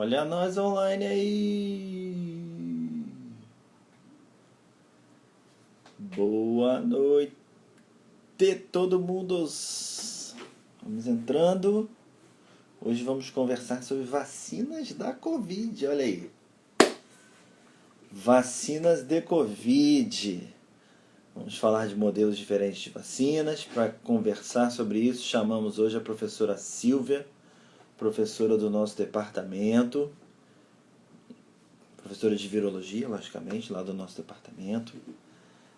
Olha nós online aí. Boa noite, todo mundo. Vamos entrando. Hoje vamos conversar sobre vacinas da Covid. Olha aí. Vacinas de Covid. Vamos falar de modelos diferentes de vacinas. Para conversar sobre isso, chamamos hoje a professora Silvia, professora do nosso departamento, professora de virologia, logicamente, lá do nosso departamento.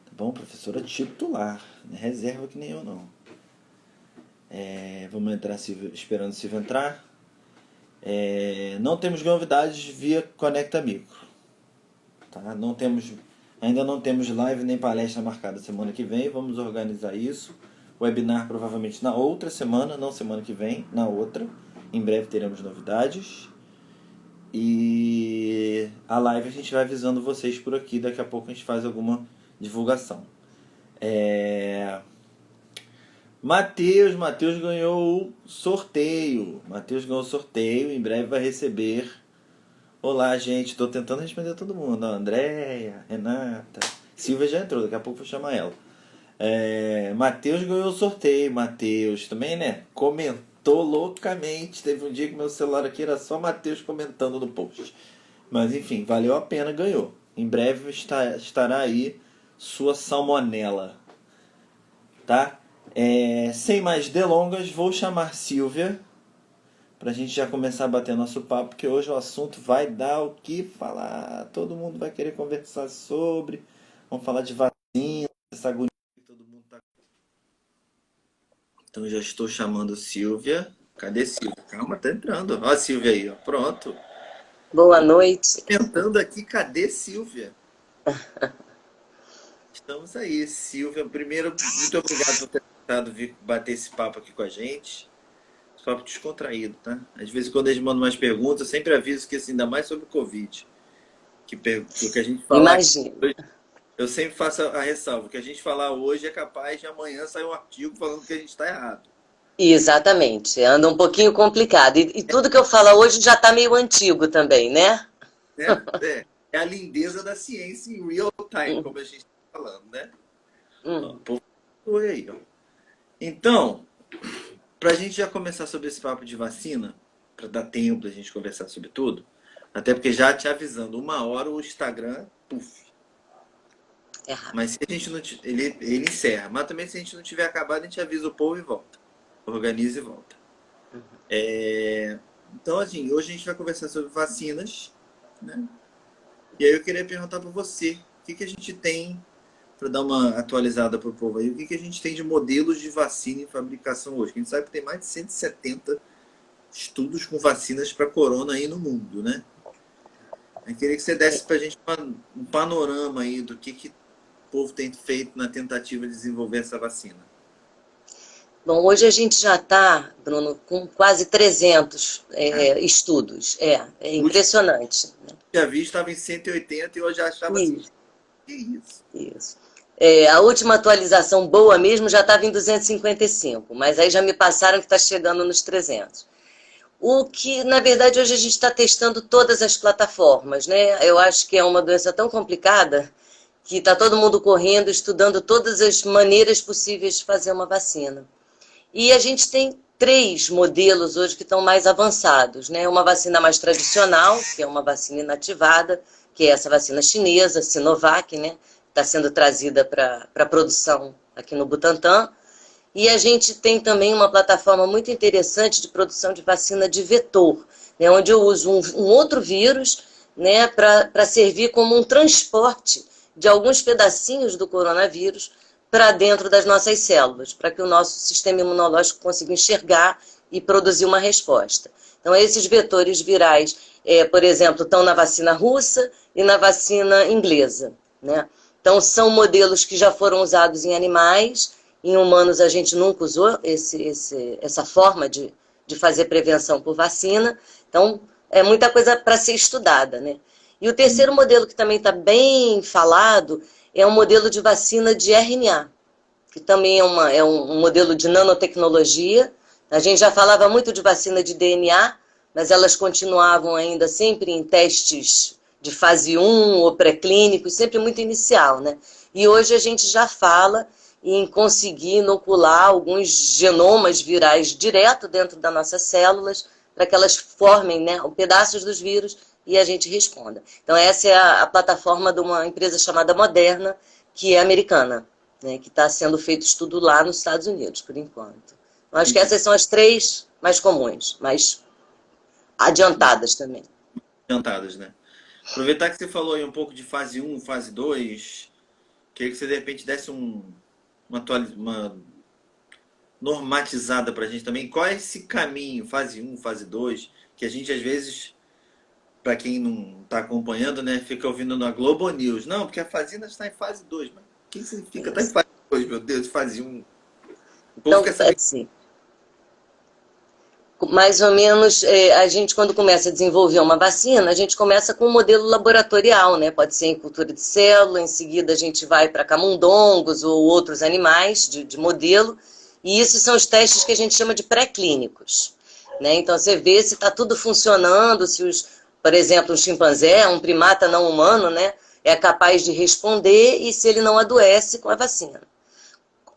Tá bom? Professora titular, não é reserva que nem eu não. Vamos entrar, esperando o Silvio entrar. Não temos novidades via Conecta Micro. Tá? Ainda não temos live nem palestra marcada semana que vem. Vamos organizar isso. Webinar provavelmente na outra semana, não semana que vem, na outra. Em breve teremos novidades. E a live a gente vai avisando vocês por aqui. Daqui a pouco a gente faz alguma divulgação. Matheus ganhou o sorteio. Matheus ganhou o sorteio. Em breve vai receber. Olá, gente. Estou tentando responder a todo mundo. Andréia, Renata. Silvia já entrou. Daqui a pouco vou chamar ela. Matheus ganhou o sorteio. Matheus também, né? Comentou loucamente. Teve um dia que meu celular aqui era só Matheus comentando no post. Mas enfim, valeu a pena, ganhou. Em breve estará aí sua salmonela. Tá? Sem mais delongas, vou chamar Silvia pra gente já começar a bater nosso papo, porque hoje o assunto vai dar o que falar. Todo mundo vai querer conversar sobre. Vamos falar de vacina, essa agonia que todo mundo tá. Então já estou chamando Silvia. Cadê Silvia? Calma, tá entrando. Ó a Silvia aí, ó. Pronto. Boa noite. Tentando aqui, cadê Silvia? Estamos aí, Silvia. Primeiro, muito obrigado por ter tentado vir bater esse papo aqui com a gente. Esse papo descontraído, tá? Às vezes, quando eles mandam umas perguntas, eu sempre aviso que, assim, ainda mais sobre o Covid. Que o que a gente fala Imagina. hoje, eu sempre faço a ressalva. O que a gente falar hoje é capaz de amanhã sair um artigo falando que a gente está errado. Exatamente. Anda um pouquinho complicado. E tudo que eu falo hoje já está meio antigo também, né? É a lindeza da ciência em real time, como a gente está falando, né? Foi aí, ó. Então, para a gente já começar sobre esse papo de vacina, para dar tempo da gente conversar sobre tudo, até porque já te avisando, 1 hora o Instagram, puf. Errado. Mas se a gente não ele encerra. Mas também se a gente não tiver acabado, a gente avisa o povo e volta. Organiza e volta. Então, assim, hoje a gente vai conversar sobre vacinas, né? E aí eu queria perguntar para você, o que a gente tem, para dar uma atualizada para o povo aí, o que a gente tem de modelos de vacina em fabricação hoje? A gente sabe que tem mais de 170 estudos com vacinas para corona aí no mundo, né? Eu queria que você desse para a gente um panorama aí do que o povo tem feito na tentativa de desenvolver essa vacina. Bom, hoje a gente já está, Bruno, com quase 300 estudos. É impressionante. Né? Já vi, estava em 180 e eu já achava assim, que isso? Isso. A última atualização boa mesmo já estava em 255, mas aí já me passaram que está chegando nos 300. O que, na verdade, hoje a gente está testando todas as plataformas, né? Eu acho que é uma doença tão complicada que está todo mundo correndo, estudando todas as maneiras possíveis de fazer uma vacina. E a gente tem 3 modelos hoje que estão mais avançados, né? Uma vacina mais tradicional, que é uma vacina inativada, que é essa vacina chinesa, Sinovac, né? Está sendo trazida para produção aqui no Butantan. E a gente tem também uma plataforma muito interessante de produção de vacina de vetor, né? Onde eu uso um outro vírus, né? Para servir como um transporte de alguns pedacinhos do coronavírus para dentro das nossas células, para que o nosso sistema imunológico consiga enxergar e produzir uma resposta. Então, esses vetores virais, por exemplo, estão na vacina russa e na vacina inglesa, né? Então, são modelos que já foram usados em animais, em humanos a gente nunca usou essa forma de fazer prevenção por vacina, então é muita coisa para ser estudada, né? E o terceiro modelo que também está bem falado é um modelo de vacina de RNA, que também é um modelo de nanotecnologia. A gente já falava muito de vacina de DNA, mas elas continuavam ainda sempre em testes de fase 1 ou pré-clínicos, sempre muito inicial, né? E hoje a gente já fala em conseguir inocular alguns genomas virais direto dentro das nossas células, para que elas formem, né, pedaços dos vírus e a gente responda. Então essa é a plataforma de uma empresa chamada Moderna, que é americana, né, que está sendo feito estudo lá nos Estados Unidos, por enquanto. Eu acho que essas são as 3 mais comuns, mais adiantadas também. Adiantadas, né? Aproveitar que você falou aí um pouco de fase 1, fase 2, queria que você de repente desse uma normatizada pra gente também. Qual é esse caminho, fase 1, fase 2, que a gente às vezes, para quem não está acompanhando, né, fica ouvindo na Globo News. Não, porque a vacina está em fase 2. Mas o que significa estar em fase 2, meu Deus, fase 1? O povo Então, quer saber. assim, mais ou menos, a gente quando começa a desenvolver uma vacina, a gente começa com um modelo laboratorial, né? Pode ser em cultura de célula, em seguida a gente vai para camundongos ou outros animais de modelo, e esses são os testes que a gente chama de pré-clínicos, né? Então você vê se está tudo funcionando, se por exemplo, um chimpanzé, um primata não humano, né, é capaz de responder e se ele não adoece com a vacina.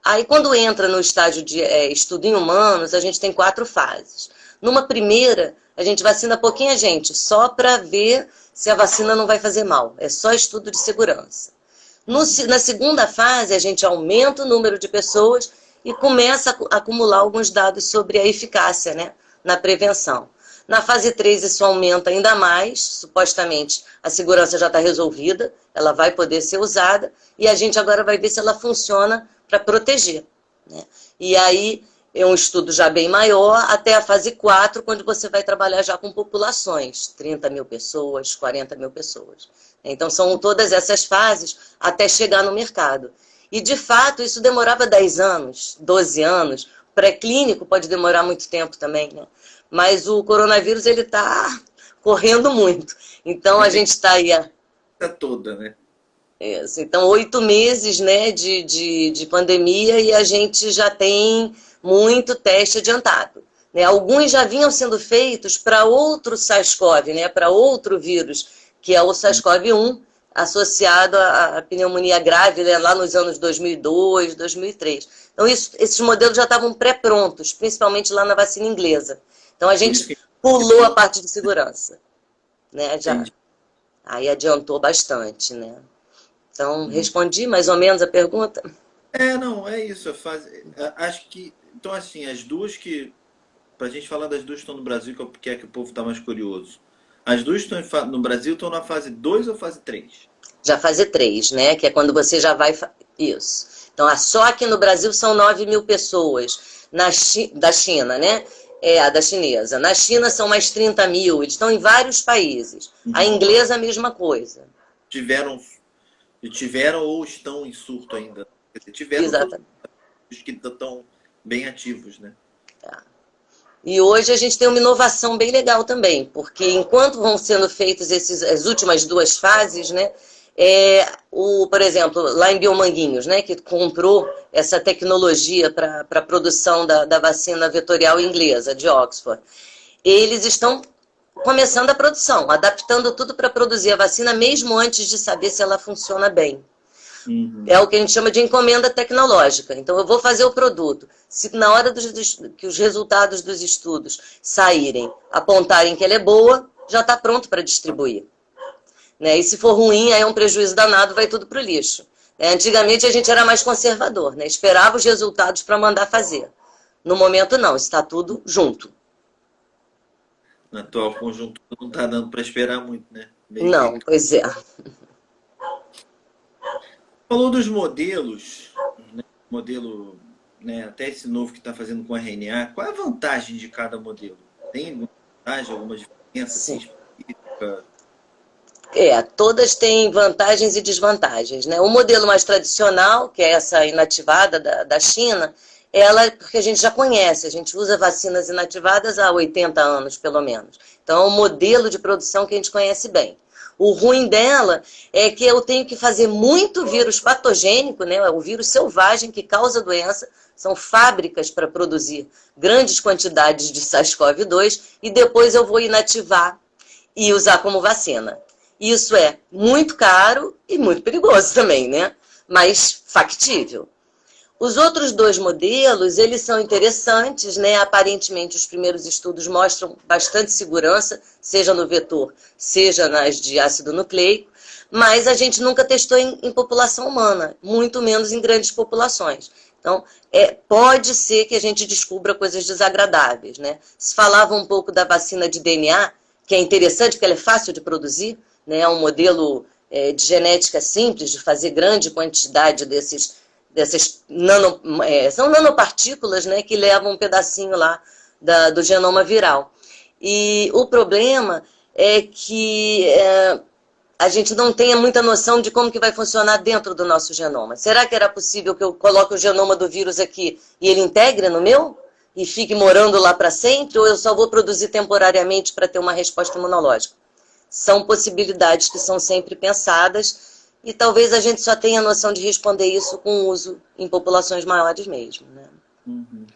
Aí, quando entra no estágio de estudo em humanos, a gente tem 4 fases. Numa primeira, a gente vacina pouquinha gente, só para ver se a vacina não vai fazer mal. É só estudo de segurança. Na segunda fase, a gente aumenta o número de pessoas e começa a acumular alguns dados sobre a eficácia, né, na prevenção. Na fase 3, isso aumenta ainda mais, supostamente a segurança já está resolvida, ela vai poder ser usada, e a gente agora vai ver se ela funciona para proteger, né? E aí é um estudo já bem maior, até a fase 4, quando você vai trabalhar já com populações, 30 mil pessoas, 40 mil pessoas. Então são todas essas fases até chegar no mercado. E de fato isso demorava 10 anos, 12 anos, pré-clínico pode demorar muito tempo também, né? Mas o coronavírus ele está correndo muito. Então a gente está aí... Toda, né? Isso. Então, 8 meses, né, de pandemia e a gente já tem muito teste adiantado, né? Alguns já vinham sendo feitos para outro SARS-CoV, né, para outro vírus, que é o SARS-CoV-1, associado à pneumonia grave, né, lá nos anos 2002, 2003. Então, esses modelos já estavam pré-prontos, principalmente lá na vacina inglesa. Então, a gente pulou a parte de segurança, né, já. Aí adiantou bastante, né? Então, respondi mais ou menos a pergunta? Não, é isso. Acho que. Então, assim, as duas que. Pra gente falar das duas que estão no Brasil, que é que o povo está mais curioso. As duas que estão no Brasil estão na fase 2 ou fase 3? Já fase 3, né? Que é quando você já vai. Isso. Então, só aqui no Brasil são 9 mil pessoas. Da China, né? É, a da chinesa. Na China são mais 30 mil. Eles estão em vários países. A inglesa, a mesma coisa. Tiveram ou estão em surto ainda? Tiveram. Exatamente. Os que estão bem ativos, né? E hoje a gente tem uma inovação bem legal também, porque enquanto vão sendo feitas as últimas 2 fases, né? Por exemplo, lá em Biomanguinhos, né, que comprou essa tecnologia para a produção da vacina vetorial inglesa, de Oxford, eles estão começando a produção, adaptando tudo para produzir a vacina, mesmo antes de saber se ela funciona bem. É o que a gente chama de encomenda tecnológica. Então, eu vou fazer o produto. Se na hora que os resultados dos estudos saírem, apontarem que ela é boa, já está pronto para distribuir. Né? E se for ruim, aí é um prejuízo danado, vai tudo para o lixo. Antigamente, a gente era mais conservador, né? Esperava os resultados para mandar fazer. No momento, não. Está tudo junto. Na atual conjuntura, não está dando para esperar muito, né? Não, pois é. Falou dos modelos, né? Modelo, né? Até esse novo que está fazendo com RNA. Qual é a vantagem de cada modelo? Tem alguma vantagem, alguma diferença assim, específica? Todas têm vantagens e desvantagens, né? O modelo mais tradicional, que é essa inativada da China, ela, porque a gente já conhece, a gente usa vacinas inativadas há 80 anos, pelo menos. Então, é um modelo de produção que a gente conhece bem. O ruim dela é que eu tenho que fazer muito vírus patogênico, né, o vírus selvagem que causa doença, são fábricas para produzir grandes quantidades de SARS-CoV-2 e depois eu vou inativar e usar como vacina. Isso é muito caro e muito perigoso também, né? Mas factível. Os outros dois modelos, eles são interessantes, né? Aparentemente, os primeiros estudos mostram bastante segurança, seja no vetor, seja nas de ácido nucleico, mas a gente nunca testou em população humana, muito menos em grandes populações. Então, pode ser que a gente descubra coisas desagradáveis, né? Se falava um pouco da vacina de DNA, que é interessante porque ela é fácil de produzir, né? É um modelo de genética simples, de fazer grande quantidade dessas são nanopartículas, né, que levam um pedacinho lá do genoma viral. E o problema é que a gente não tenha muita noção de como que vai funcionar dentro do nosso genoma. Será que era possível que eu coloque o genoma do vírus aqui e ele integre no meu? E fique morando lá para sempre? Ou eu só vou produzir temporariamente para ter uma resposta imunológica? São possibilidades que são sempre pensadas e talvez a gente só tenha noção de responder isso com uso em populações maiores mesmo, né? Uhum.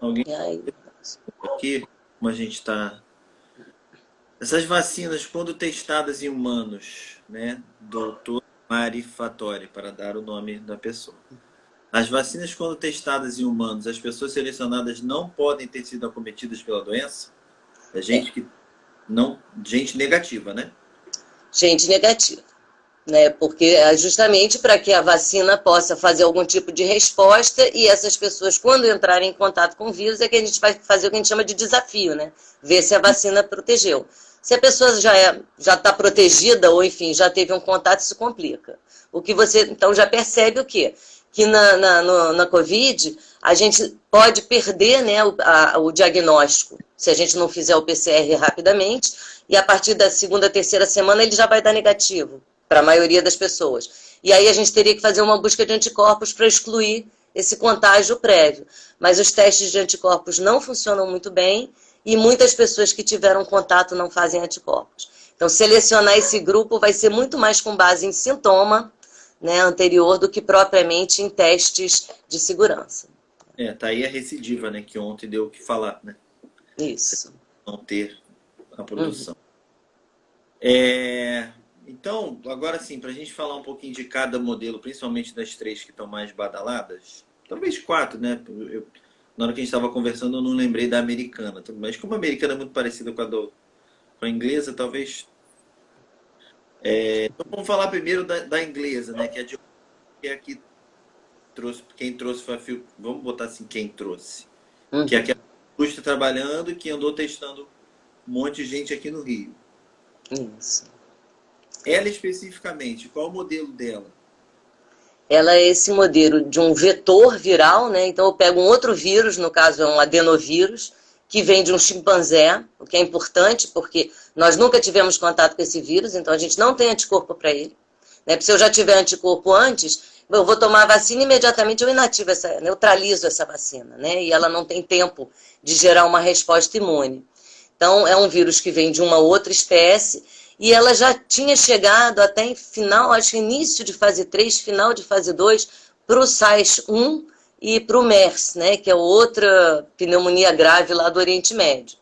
Alguém aqui, como a gente está... Essas vacinas, quando testadas em humanos, né? Doutor Mari Fattori, para dar o nome da pessoa. As vacinas, quando testadas em humanos, as pessoas selecionadas não podem ter sido acometidas pela doença? É gente que não, gente negativa, né? Gente negativa, né? Porque é justamente para que a vacina possa fazer algum tipo de resposta e essas pessoas, quando entrarem em contato com o vírus, é que a gente vai fazer o que a gente chama de desafio, né? Ver se a vacina protegeu. Se a pessoa já está protegida ou, enfim, já teve um contato, isso complica. O que você, então, já percebe o quê? Que na Covid, a gente pode perder, né, o diagnóstico, se a gente não fizer o PCR rapidamente, e a partir da segunda, terceira semana ele já vai dar negativo, para a maioria das pessoas. E aí a gente teria que fazer uma busca de anticorpos para excluir esse contágio prévio. Mas os testes de anticorpos não funcionam muito bem, e muitas pessoas que tiveram contato não fazem anticorpos. Então, selecionar esse grupo vai ser muito mais com base em sintoma, né, anterior do que propriamente em testes de segurança. Tá aí a recidiva, né, que ontem deu o que falar, né? Isso. Não ter a produção. Então, agora sim, para a gente falar um pouquinho de cada modelo, principalmente das três que estão mais badaladas, talvez quatro, né? Na hora que a gente estava conversando, eu não lembrei da americana, mas como a americana é muito parecida com a inglesa, talvez... então vamos falar primeiro da inglesa, né? Que é a que trouxe, quem trouxe foi a vamos botar assim, quem trouxe. Que é a que está trabalhando e que andou testando um monte de gente aqui no Rio. Isso. Ela especificamente, qual é o modelo dela? Ela é esse modelo de um vetor viral, né? Então eu pego um outro vírus, no caso é um adenovírus, que vem de um chimpanzé, o que é importante, porque nós nunca tivemos contato com esse vírus, então a gente não tem anticorpo para ele. Né? Se eu já tiver anticorpo antes, eu vou tomar a vacina e imediatamente eu neutralizo essa vacina, né? E ela não tem tempo de gerar uma resposta imune. Então, é um vírus que vem de uma outra espécie e ela já tinha chegado até em final, acho que início de fase 3, final de fase 2, para o SARS-1 e para o MERS, né, que é outra pneumonia grave lá do Oriente Médio.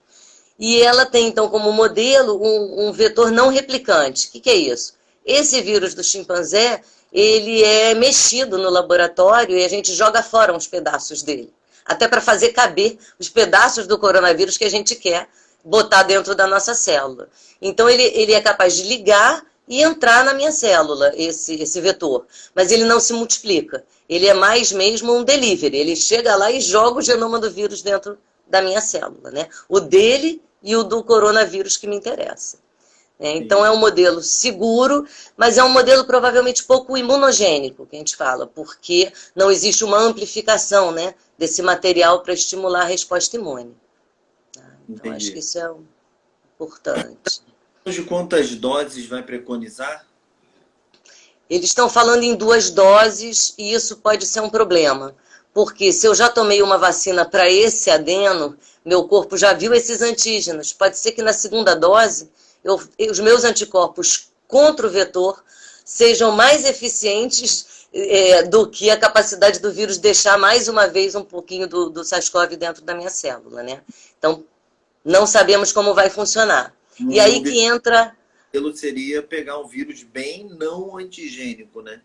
E ela tem, então, como modelo um vetor não replicante. O que é isso? Esse vírus do chimpanzé, ele é mexido no laboratório e a gente joga fora uns pedaços dele. Até para fazer caber os pedaços do coronavírus que a gente quer botar dentro da nossa célula. Então, ele é capaz de ligar e entrar na minha célula, esse vetor. Mas ele não se multiplica. Ele é mais mesmo um delivery. Ele chega lá e joga o genoma do vírus dentro da minha célula, né? O dele e o do coronavírus que me interessa. Então, é um modelo seguro, mas é um modelo provavelmente pouco imunogênico, que a gente fala, porque não existe uma amplificação, né, desse material para estimular a resposta imune. Então, acho que isso é importante. De quantas doses vai preconizar? Eles estão falando em 2 doses e isso pode ser um problema. Porque se eu já tomei uma vacina para esse adeno, meu corpo já viu esses antígenos. Pode ser que na segunda dose, os meus anticorpos contra o vetor sejam mais eficientes do que a capacidade do vírus deixar mais uma vez um pouquinho do SARS-CoV dentro da minha célula, né? Então, não sabemos como vai funcionar. E aí que entra... Seria pegar um vírus bem não antigênico, né?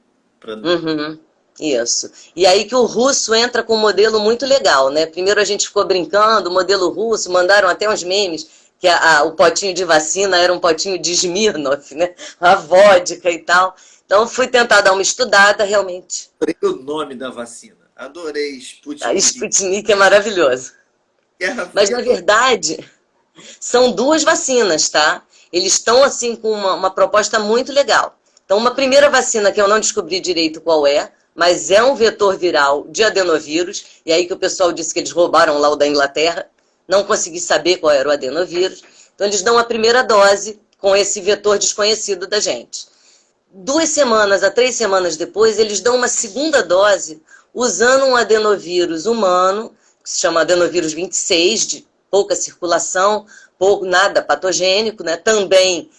Isso. E aí que o russo entra com um modelo muito legal, né? Primeiro a gente ficou brincando, o modelo russo, mandaram até uns memes, que o potinho de vacina era um potinho de Smirnoff, né? A vodka e tal. Então fui tentar dar uma estudada, realmente. Adorei o nome da vacina. Adorei Sputnik. A Sputnik é maravilhoso. Mas na verdade, são duas vacinas, tá? Eles estão assim com uma proposta muito legal. Então uma primeira vacina que eu não descobri direito qual é, mas é um vetor viral de adenovírus, e aí que o pessoal disse que eles roubaram lá o da Inglaterra, não consegui saber qual era o adenovírus. Então eles dão a primeira dose com esse vetor desconhecido da gente. 2 semanas a 3 semanas depois, eles dão uma segunda dose usando um adenovírus humano, que se chama adenovírus 26, de pouca circulação, nada patogênico, né? Também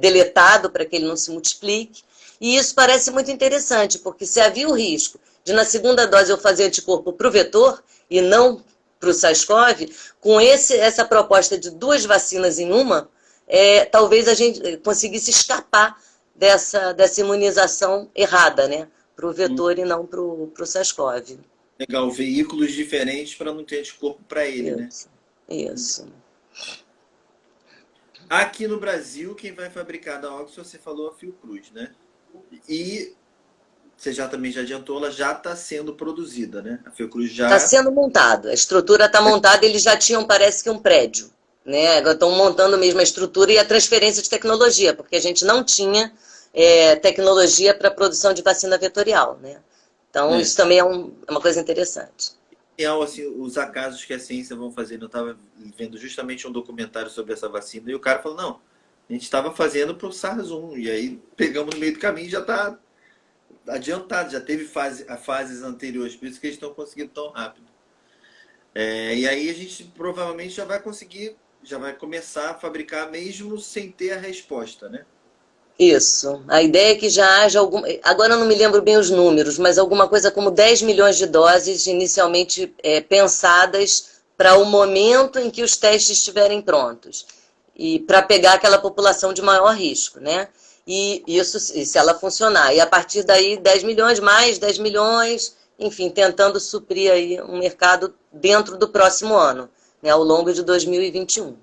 deletado para que ele não se multiplique. E isso parece muito interessante, porque se havia o risco de na segunda dose eu fazer anticorpo para o vetor e não para o SARS-CoV, com essa proposta de 2 vacinas em uma, talvez a gente conseguisse escapar dessa imunização errada, né? Para o vetor e não para o SARS-CoV. Legal, veículos diferentes para não ter anticorpo para ele, né? Isso. Aqui no Brasil, quem vai fabricar da Oxford, você falou a Fiocruz, né? E você também já adiantou, ela já está sendo produzida, né? A Fiocruz já... Está sendo montado, a estrutura está montada, eles já tinham, parece que um prédio, né? Agora estão montando mesmo a estrutura e a transferência de tecnologia, porque a gente não tinha tecnologia para produção de vacina vetorial, né? Então isso também é uma coisa interessante. Assim, os acasos que a ciência vão fazendo, eu estava vendo justamente um documentário sobre essa vacina, e o cara falou, não, a gente estava fazendo para o SARS-1, e aí pegamos no meio do caminho e já está adiantado, já teve fases anteriores, por isso que eles estão conseguindo tão rápido. E aí a gente provavelmente já vai começar a fabricar mesmo sem ter a resposta, né? Isso. A ideia é que já haja agora eu não me lembro bem os números, mas alguma coisa como 10 milhões de doses inicialmente pensadas para o momento em que os testes estiverem prontos. E para pegar aquela população de maior risco, né? E isso, se ela funcionar. E a partir daí, 10 milhões mais 10 milhões, enfim, tentando suprir aí um mercado dentro do próximo ano, né? Ao longo de 2021.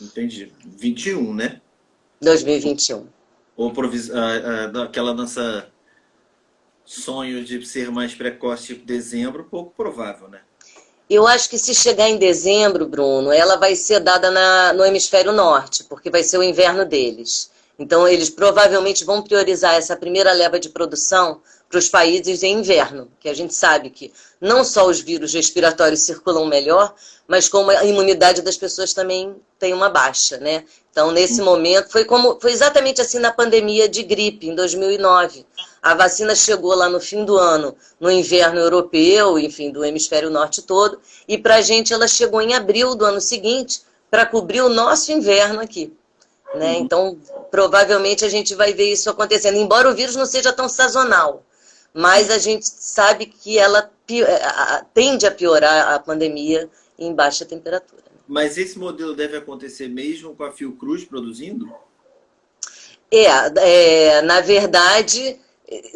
Entendi. 21, né? 2021. Ou aquela nossa sonho de ser mais precoce, tipo dezembro, pouco provável, né? Eu acho que se chegar em dezembro, Bruno, ela vai ser dada no hemisfério norte, porque vai ser o inverno deles. Então, eles provavelmente vão priorizar essa primeira leva de produção para os países em inverno, que a gente sabe que não só os vírus respiratórios circulam melhor, mas como a imunidade das pessoas também tem uma baixa, né? Então, nesse momento, foi exatamente assim na pandemia de gripe, em 2009. A vacina chegou lá no fim do ano, no inverno europeu, enfim, do hemisfério norte todo, e para a gente ela chegou em abril do ano seguinte, para cobrir o nosso inverno aqui. Né? Então, provavelmente a gente vai ver isso acontecendo, embora o vírus não seja tão sazonal, mas a gente sabe que ela tende a piorar a pandemia em baixa temperatura. Mas esse modelo deve acontecer mesmo com a Fiocruz produzindo? Na verdade,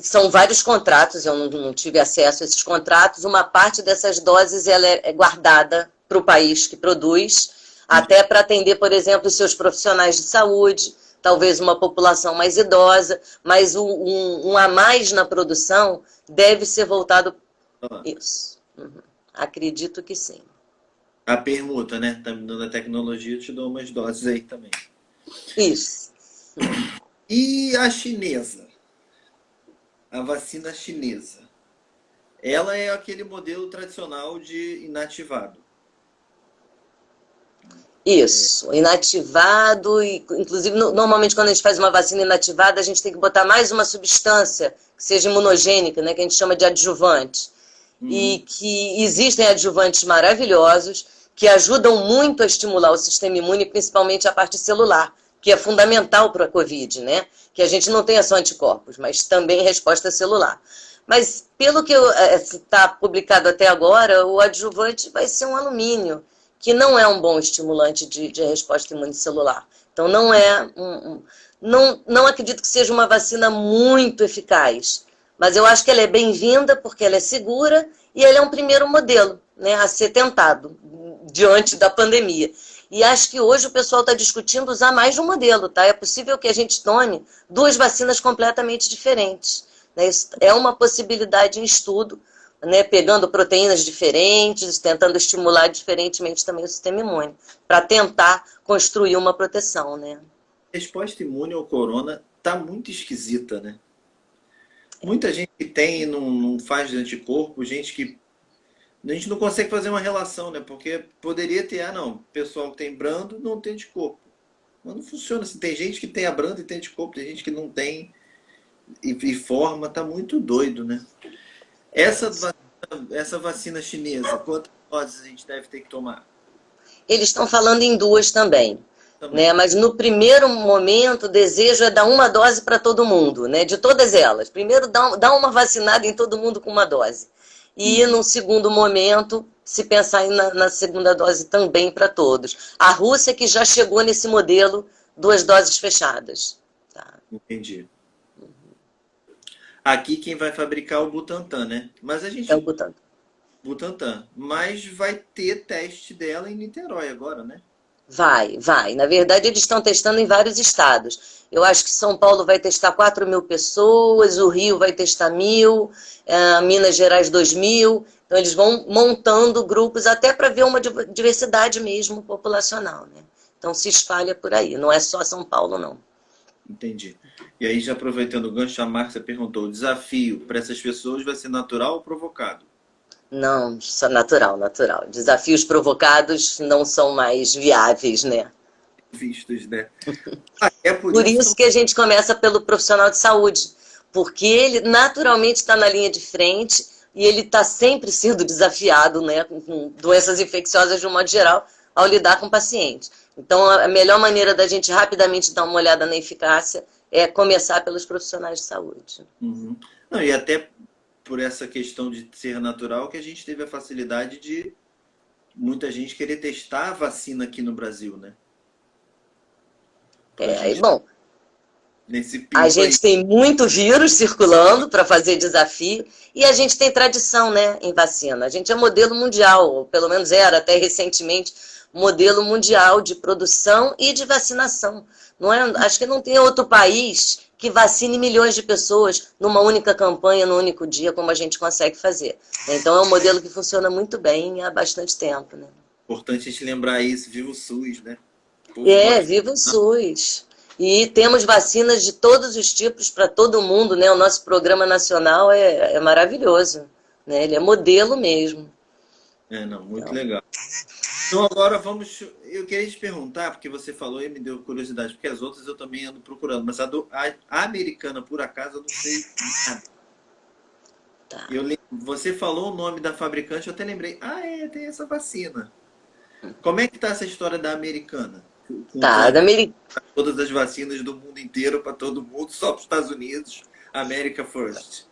são vários contratos, eu não tive acesso a esses contratos, uma parte dessas doses ela é guardada para o país que produz, até para atender, por exemplo, os seus profissionais de saúde, talvez uma população mais idosa, mas um a mais na produção deve ser voltado... Isso. Acredito que sim. A permuta, né? Tá me dando a tecnologia, eu te dou umas doses aí também. Isso. E a chinesa? A vacina chinesa. Ela é aquele modelo tradicional de inativado. Isso, inativado, e inclusive normalmente quando a gente faz uma vacina inativada, a gente tem que botar mais uma substância que seja imunogênica, né, que a gente chama de adjuvante. E que existem adjuvantes maravilhosos que ajudam muito a estimular o sistema imune, principalmente a parte celular, que é fundamental para a Covid, né? Que a gente não tenha só anticorpos, mas também resposta celular. Mas, pelo que está publicado até agora, o adjuvante vai ser um alumínio, que não é um bom estimulante de resposta imunicelular. Então, não acredito que seja uma vacina muito eficaz, mas eu acho que ela é bem-vinda porque ela é segura e ela é um primeiro modelo, né, a ser tentado diante da pandemia. E acho que hoje o pessoal está discutindo usar mais de um modelo, tá? É possível que a gente tome duas vacinas completamente diferentes, né? Isso é uma possibilidade em estudo, né? Pegando proteínas diferentes, tentando estimular diferentemente também o sistema imune, para tentar construir uma proteção, né? A resposta imune ao corona tá muito esquisita, né? Muita gente que tem e não faz de anticorpo, gente que a gente não consegue fazer uma relação, né? Porque poderia ter, não, o pessoal que tem brando não tem anticorpo. Mas não funciona assim. Tem gente que tem a branda e tem anticorpo, tem gente que não tem e forma, tá muito doido, né? Essa vacina chinesa, quantas doses a gente deve ter que tomar? Eles estão falando em duas também. Né? Também. Mas no primeiro momento o desejo é dar uma dose para todo mundo, né? De todas elas. Primeiro dá uma vacinada em todo mundo com uma dose. E no segundo momento, se pensar na segunda dose também para todos. A Rússia que já chegou nesse modelo, 2 doses fechadas. Tá. Entendi. Aqui quem vai fabricar é o Butantan, né? Mas a gente. É o Butantan. Butantan. Mas vai ter teste dela em Niterói agora, né? Vai. Na verdade, eles estão testando em vários estados. Eu acho que São Paulo vai testar 4.000 pessoas, o Rio vai testar 1.000, Minas Gerais 2.000. Então, eles vão montando grupos até para ver uma diversidade mesmo populacional, né? Então, se espalha por aí. Não é só São Paulo, não. Entendi. E aí, já aproveitando o gancho, a Márcia perguntou: o desafio para essas pessoas vai ser natural ou provocado? Não, só natural. Desafios provocados não são mais viáveis, né? Vistos, né? É por Por isso isso que a gente começa pelo profissional de saúde, porque ele naturalmente está na linha de frente e ele está sempre sendo desafiado, né, com doenças infecciosas de um modo geral, ao lidar com pacientes. Então, a melhor maneira da gente rapidamente dar uma olhada na eficácia é começar pelos profissionais de saúde. Uhum. Não, e até por essa questão de ser natural que a gente teve a facilidade de muita gente querer testar a vacina aqui no Brasil, né? Bom, Nesse a pico aí. gente tem muito vírus circulando para fazer desafio e a gente tem tradição, né, em vacina. A gente é modelo mundial, ou pelo menos era até recentemente, modelo mundial de produção e de vacinação. Não é, acho que não tem outro país que vacine milhões de pessoas numa única campanha, num único dia, como a gente consegue fazer. Então é um modelo que funciona muito bem há bastante tempo, né? Importante a gente lembrar isso, viva o SUS, né? Viva o SUS. E temos vacinas de todos os tipos para todo mundo, né? O nosso programa nacional é maravilhoso, né? Ele é modelo mesmo. Não, muito legal. Então agora vamos. Eu queria te perguntar, porque você falou e me deu curiosidade, porque as outras eu também ando procurando, mas a americana, por acaso, eu não sei nada. Tá. Você falou o nome da fabricante, eu até lembrei. Tem essa vacina. Como é que tá essa história da americana? Tá, da americana. Todas as vacinas do mundo inteiro, para todo mundo, só para os Estados Unidos, America First.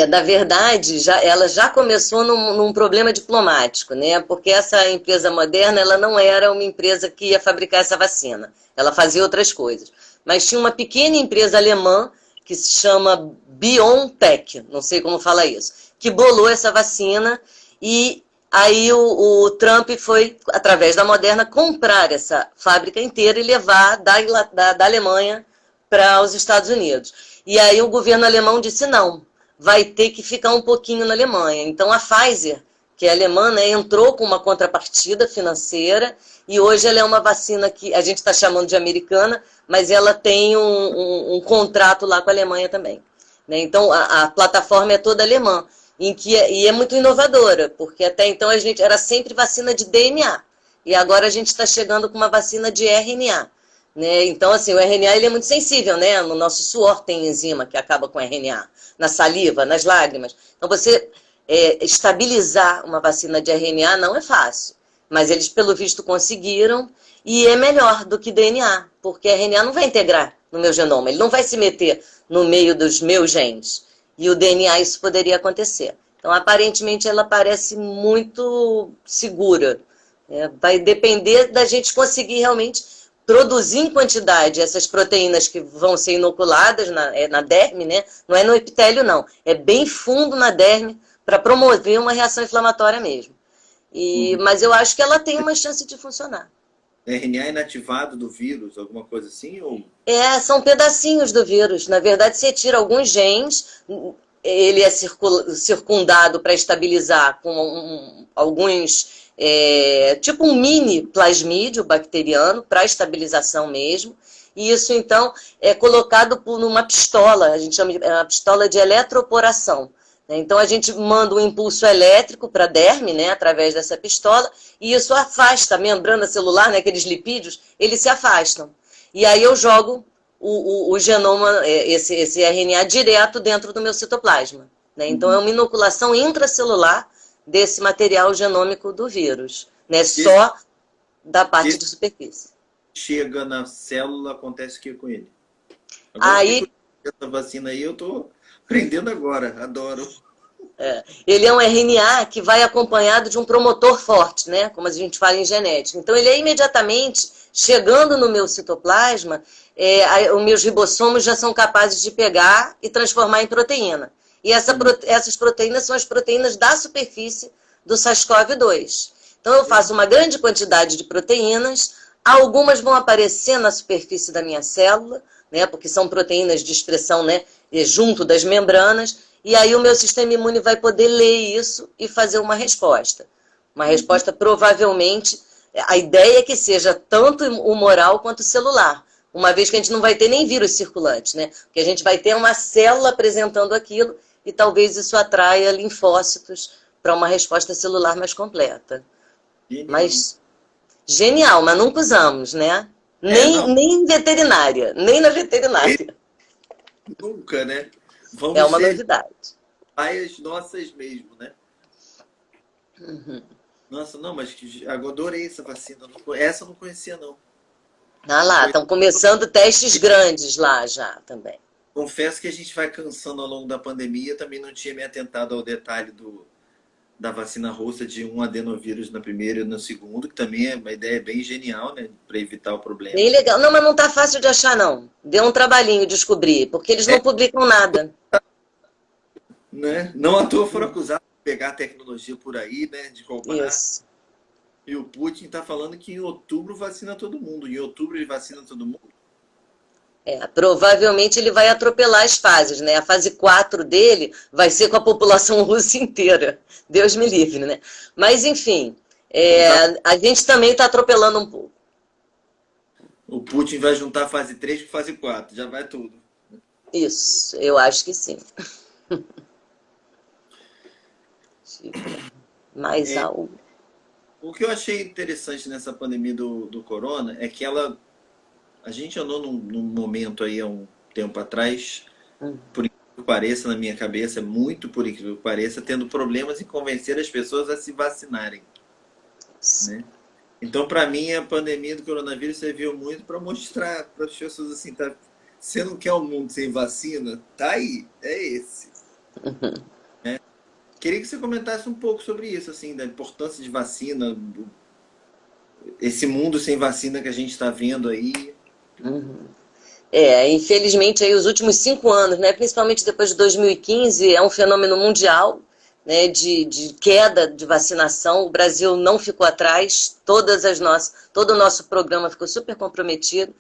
Na verdade, ela já começou num problema diplomático, né? Porque essa empresa Moderna, ela não era uma empresa que ia fabricar essa vacina. Ela fazia outras coisas. Mas tinha uma pequena empresa alemã que se chama BioNTech, não sei como fala isso, que bolou essa vacina e aí o Trump foi, através da Moderna, comprar essa fábrica inteira e levar da Alemanha para os Estados Unidos. E aí o governo alemão disse não, vai ter que ficar um pouquinho na Alemanha. Então a Pfizer, que é alemã, né, entrou com uma contrapartida financeira e hoje ela é uma vacina que a gente está chamando de americana, mas ela tem um contrato lá com a Alemanha também. Né? Então a plataforma é toda alemã. E é muito inovadora, porque até então a gente era sempre vacina de DNA. E agora a gente está chegando com uma vacina de RNA. Né? Então, assim, o RNA ele é muito sensível, né? No nosso suor tem enzima que acaba com RNA, na saliva, nas lágrimas. Então, você estabilizar uma vacina de RNA não é fácil. Mas eles, pelo visto, conseguiram, e é melhor do que DNA, porque a RNA não vai integrar no meu genoma, ele não vai se meter no meio dos meus genes. E o DNA isso poderia acontecer. Então, aparentemente, ela parece muito segura. Vai depender da gente conseguir realmente produzir em quantidade essas proteínas que vão ser inoculadas na derme, né? Não é no epitélio, não. É bem fundo na derme para promover uma reação inflamatória mesmo. Mas eu acho que ela tem uma chance de funcionar. RNA inativado do vírus, alguma coisa assim? Ou... São pedacinhos do vírus. Na verdade, você tira alguns genes, ele é circundado para estabilizar com alguns, tipo um mini plasmídio bacteriano, para estabilização mesmo. E isso, então, é colocado numa pistola, a gente chama de uma pistola de eletroporação. Então, a gente manda um impulso elétrico para a derme, né, através dessa pistola, e isso afasta a membrana celular, né, aqueles lipídios, eles se afastam. E aí eu jogo o genoma, esse RNA, direto dentro do meu citoplasma. Né? Então, é uma inoculação intracelular desse material genômico do vírus, né, só da parte de superfície. Chega na célula, acontece o que com ele? Agora, aí, essa vacina aí eu estou aprendendo agora, adoro. Ele é um RNA que vai acompanhado de um promotor forte, né? Como a gente fala em genética. Então, ele é imediatamente, chegando no meu citoplasma, os meus ribossomos já são capazes de pegar e transformar em proteína. E essas proteínas são as proteínas da superfície do SARS-CoV-2. Então, eu faço uma grande quantidade de proteínas, algumas vão aparecer na superfície da minha célula, né? Porque são proteínas de expressão, né, junto das membranas, e aí o meu sistema imune vai poder ler isso e fazer uma resposta. Uma resposta provavelmente, a ideia é que seja tanto humoral quanto celular, uma vez que a gente não vai ter nem vírus circulante, né? Porque a gente vai ter uma célula apresentando aquilo e talvez isso atraia linfócitos para uma resposta celular mais completa. Mas genial, mas nunca usamos, né? Nem veterinária, nem na veterinária. Nunca, né? Vamos é uma novidade. As nossas mesmo, né? Nossa, não, mas agora adorei essa vacina. Essa eu não conhecia, não. Ah lá, estão começando testes grandes lá já também. Confesso que a gente vai cansando ao longo da pandemia. Também não tinha me atentado ao detalhe da vacina russa de um adenovírus na primeira e no segundo, que também é uma ideia bem genial, né? Para evitar o problema. Bem legal. Não, mas não tá fácil de achar, não. Deu um trabalhinho descobrir, porque eles não publicam nada. Né? Não à toa foram acusados de pegar a tecnologia por aí, né? De roubar. Isso. E o Putin está falando que em outubro vacina todo mundo. Em outubro ele vacina todo mundo. Provavelmente ele vai atropelar as fases, né? A fase 4 dele vai ser com a população russa inteira. Deus me livre, né? Mas, enfim, a gente também está atropelando um pouco. O Putin vai juntar a fase 3 com a fase 4, já vai tudo. Isso, eu acho que sim. Mais algo. O que eu achei interessante nessa pandemia do corona é que a gente andou num momento aí há um tempo atrás, por incrível que pareça, na minha cabeça, muito por incrível que pareça, tendo problemas em convencer as pessoas a se vacinarem. Né? Então, para mim, a pandemia do coronavírus serviu muito para mostrar para as pessoas assim, tá, você não quer um mundo sem vacina? Tá aí, é esse. Né? Queria que você comentasse um pouco sobre isso, assim, da importância de vacina, esse mundo sem vacina que a gente está vendo aí. Infelizmente, aí, os últimos 5 anos, né, principalmente depois de 2015, é um fenômeno mundial, né, de queda de vacinação. O Brasil não ficou atrás, todo o nosso programa ficou super comprometido.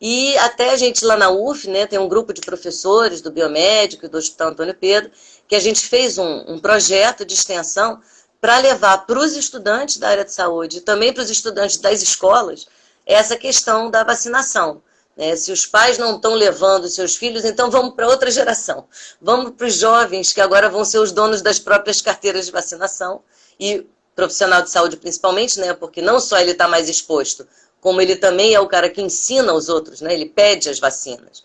E até a gente lá na UF, né, tem um grupo de professores do Biomédico e do Hospital Antônio Pedro, que a gente fez um projeto de extensão para levar para os estudantes da área de saúde e também para os estudantes das escolas essa questão da vacinação. Né? Se os pais não estão levando os seus filhos, então vamos para outra geração. Vamos para os jovens, que agora vão ser os donos das próprias carteiras de vacinação, e profissional de saúde principalmente, né? Porque não só ele está mais exposto, como ele também é o cara que ensina os outros, né? Ele pede as vacinas.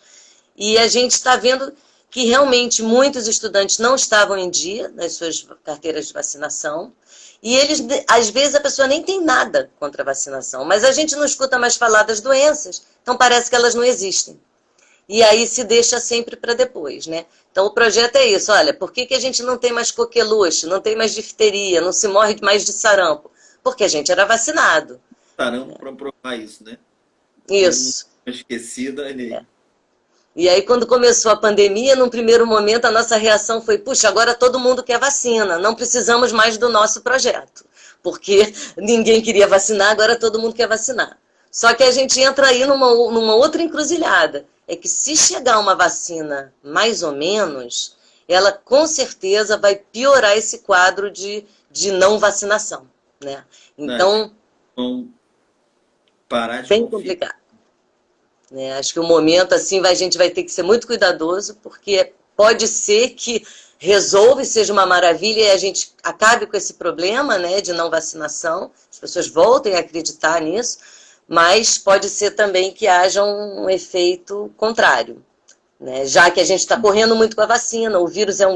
E a gente está vendo que realmente muitos estudantes não estavam em dia nas suas carteiras de vacinação, E eles, às vezes, a pessoa nem tem nada contra a vacinação, mas a gente não escuta mais falar das doenças, então parece que elas não existem. E aí se deixa sempre para depois, né? Então o projeto é isso, olha, por que a gente não tem mais coqueluche, não tem mais difteria, não se morre mais de sarampo? Porque a gente era vacinado. Sarampo para provar isso, né? Isso. Esquecida, ali. E aí, quando começou a pandemia, num primeiro momento, a nossa reação foi, puxa, agora todo mundo quer vacina, não precisamos mais do nosso projeto. Porque ninguém queria vacinar, agora todo mundo quer vacinar. Só que a gente entra aí numa outra encruzilhada. É que se chegar uma vacina mais ou menos, ela com certeza vai piorar esse quadro de não vacinação, né? Então, vão parar de bem confiar. complicado. Né? Acho que o momento assim a gente vai ter que ser muito cuidadoso, porque pode ser que resolva e seja uma maravilha e a gente acabe com esse problema, né, de não vacinação, as pessoas voltem a acreditar nisso, mas pode ser também que haja um efeito contrário, né? Já que a gente está correndo muito com a vacina, o vírus é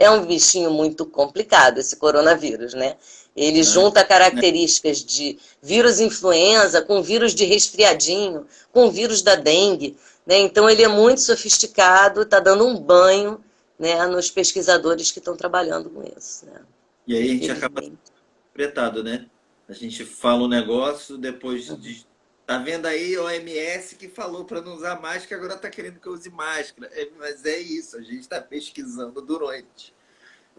um bichinho muito complicado, esse coronavírus, né? Ele junta características de vírus influenza com vírus de resfriadinho, com vírus da dengue, né? Então ele é muito sofisticado, está dando um banho, né, nos pesquisadores que estão trabalhando com isso, né? E aí a gente acaba interpretado, né? A gente fala um negócio, depois de... Tá vendo aí a OMS que falou para não usar máscara, agora tá querendo que eu use máscara. Mas é isso, a gente está pesquisando durante.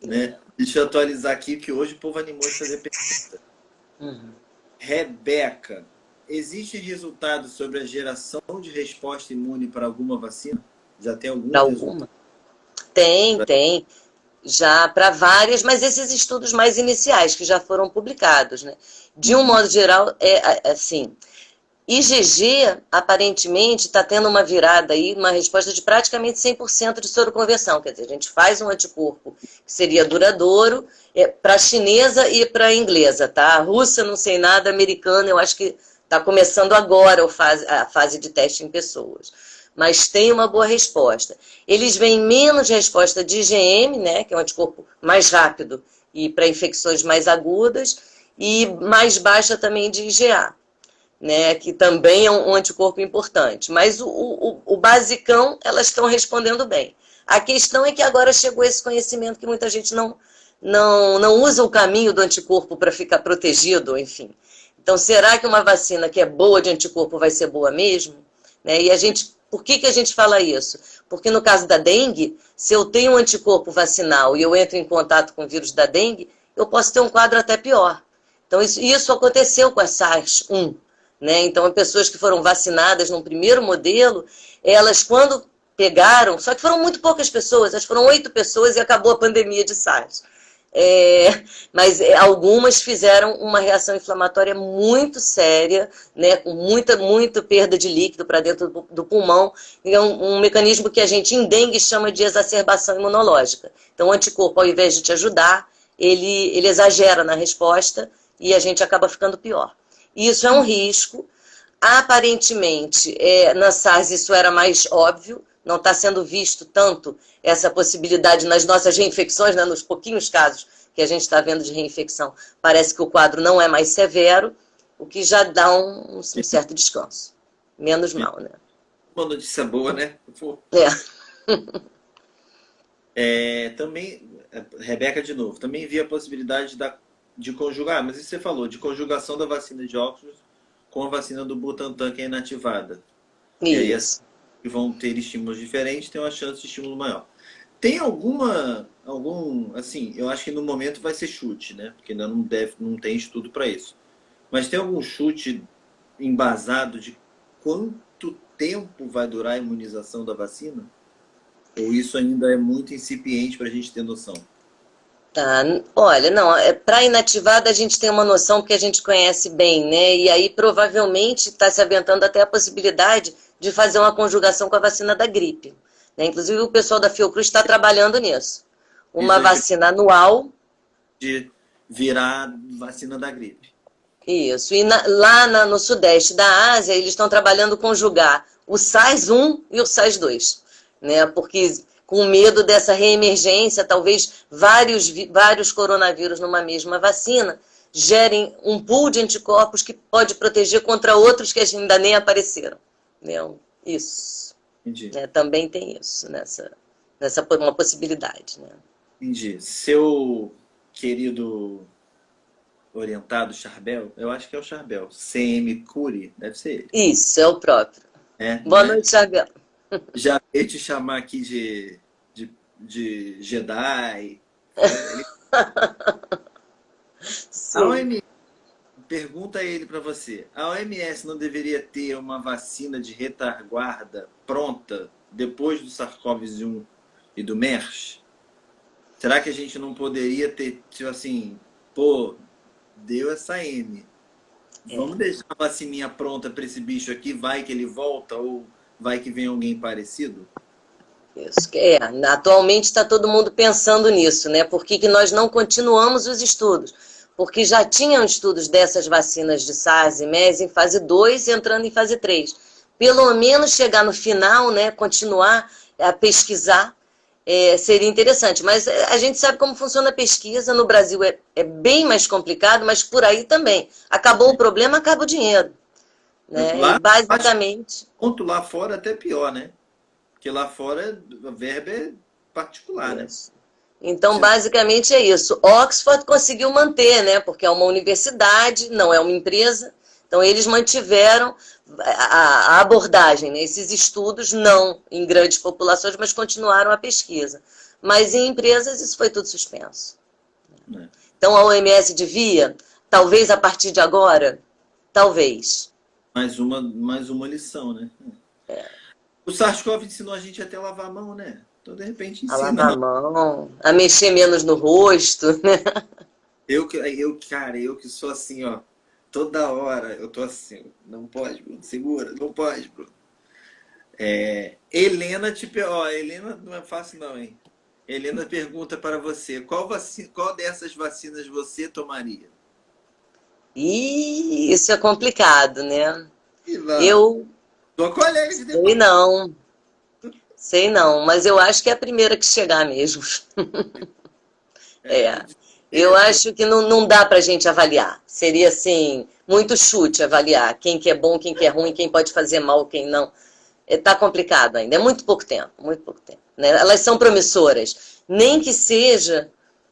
Né? Deixa eu atualizar aqui que hoje o povo animou de fazer pergunta. Rebeca, existem resultados sobre a geração de resposta imune para alguma vacina? Já tem algum resultado? Tem. Já para várias, mas esses estudos mais iniciais que já foram publicados, né? De um modo geral, é assim, IgG aparentemente está tendo uma virada aí, uma resposta de praticamente 100% de soroconversão, quer dizer, a gente faz um anticorpo que seria duradouro para a chinesa e para a inglesa, tá? A russa não sei nada, a americana eu acho que está começando agora a fase de teste em pessoas. Mas tem uma boa resposta. Eles veem menos resposta de IgM, né, que é um anticorpo mais rápido e para infecções mais agudas, e mais baixa também de IgA, né, que também é um anticorpo importante. Mas o basicão, elas estão respondendo bem. A questão é que agora chegou esse conhecimento que muita gente não usa o caminho do anticorpo para ficar protegido, enfim. Então, será que uma vacina que é boa de anticorpo vai ser boa mesmo? Né? E por que a gente fala isso? Porque no caso da dengue, se eu tenho um anticorpo vacinal e eu entro em contato com o vírus da dengue, eu posso ter um quadro até pior. Então, isso aconteceu com a SARS-1. Né? Então, pessoas que foram vacinadas num primeiro modelo, elas quando pegaram, só que foram muito poucas pessoas, acho que foram 8 pessoas e acabou a pandemia de SARS. Mas algumas fizeram uma reação inflamatória muito séria, né, com muita perda de líquido para dentro do pulmão, e é um mecanismo que a gente em dengue chama de exacerbação imunológica. Então o anticorpo, ao invés de te ajudar, ele exagera na resposta e a gente acaba ficando pior. Isso é um risco. Aparentemente, na SARS isso era mais óbvio, não está sendo visto tanto essa possibilidade nas nossas reinfecções, né, nos pouquinhos casos que a gente está vendo de reinfecção. Parece que o quadro não é mais severo, o que já dá um certo descanso. Menos mal, né? Uma notícia boa, né? Também, Rebeca de novo, também vi a possibilidade de conjugar, mas isso você falou, de conjugação da vacina de Oxford com a vacina do Butantan, que é inativada. Isso. E aí que vão ter estímulos diferentes, tem uma chance de estímulo maior. Tem assim, eu acho que no momento vai ser chute, né? Porque ainda não tem estudo para isso. Mas tem algum chute embasado de quanto tempo vai durar a imunização da vacina? Ou isso ainda é muito incipiente para a gente ter noção? Tá, olha, não, para inativada a gente tem uma noção porque a gente conhece bem, né? E aí provavelmente está se aventando até a possibilidade de fazer uma conjugação com a vacina da gripe. Né? Inclusive o pessoal da Fiocruz está trabalhando nisso. Uma vacina anual. De virar vacina da gripe. Isso. E lá no sudeste da Ásia, eles estão trabalhando conjugar o SARS-1 e o SARS-2. Né? Porque com medo dessa reemergência, talvez vários coronavírus numa mesma vacina gerem um pool de anticorpos que pode proteger contra outros que ainda nem apareceram. Né? Isso. Entendi. Né? Também tem isso nessa uma possibilidade. Né? Entendi. Seu querido orientado Charbel, eu acho que é o Charbel, CM Cury, deve ser ele. Isso, é o próprio. É, Boa né? noite, Charbel. Já veio te chamar aqui de Jedi. Ele... A OMS, pergunta ele para você, a OMS não deveria ter uma vacina de retaguarda pronta depois do SARS-CoV-1 e do MERS? Será que a gente não poderia ter, tipo assim, pô, deu essa M. Vamos deixar a vacininha pronta para esse bicho aqui, vai que ele volta ou vai que vem alguém parecido? Isso. Atualmente está todo mundo pensando nisso, né? Por que nós não continuamos os estudos? Porque já tinham estudos dessas vacinas de SARS e MERS em fase 2, entrando em fase 3. Pelo menos chegar no final, né? Continuar a pesquisar, seria interessante. Mas a gente sabe como funciona a pesquisa. No Brasil é bem mais complicado, mas por aí também. Acabou o problema, acaba o dinheiro. Né? Lá, e basicamente... Ponto lá fora até pior, né? Porque lá fora a verba é particular, né? Então, basicamente é isso. Oxford conseguiu manter, né? Porque é uma universidade, não é uma empresa. Então, eles mantiveram a abordagem, né? Esses estudos, não em grandes populações, mas continuaram a pesquisa. Mas em empresas, isso foi tudo suspenso. Então, a OMS devia, talvez a partir de agora, talvez. Mais uma lição, né? O SARS-CoV ensinou a gente até a lavar a mão, né? Então, de repente, ensina. A lavar a mão, a mexer menos no rosto, né? Eu que sou assim, ó, toda hora eu tô assim, não pode, Bruno, segura, não pode, Bruno. Helena, Helena não é fácil não, hein? Helena pergunta para você, qual dessas vacinas você tomaria? Isso é complicado, né? Eu... Sua colega de departamento. Sei não, mas eu acho que é a primeira que chegar mesmo. Eu acho que não dá pra gente avaliar. Seria, assim, muito chute avaliar quem que é bom, quem que é ruim, quem pode fazer mal, quem não. Tá complicado ainda, é muito pouco tempo, né? Elas são promissoras, nem que seja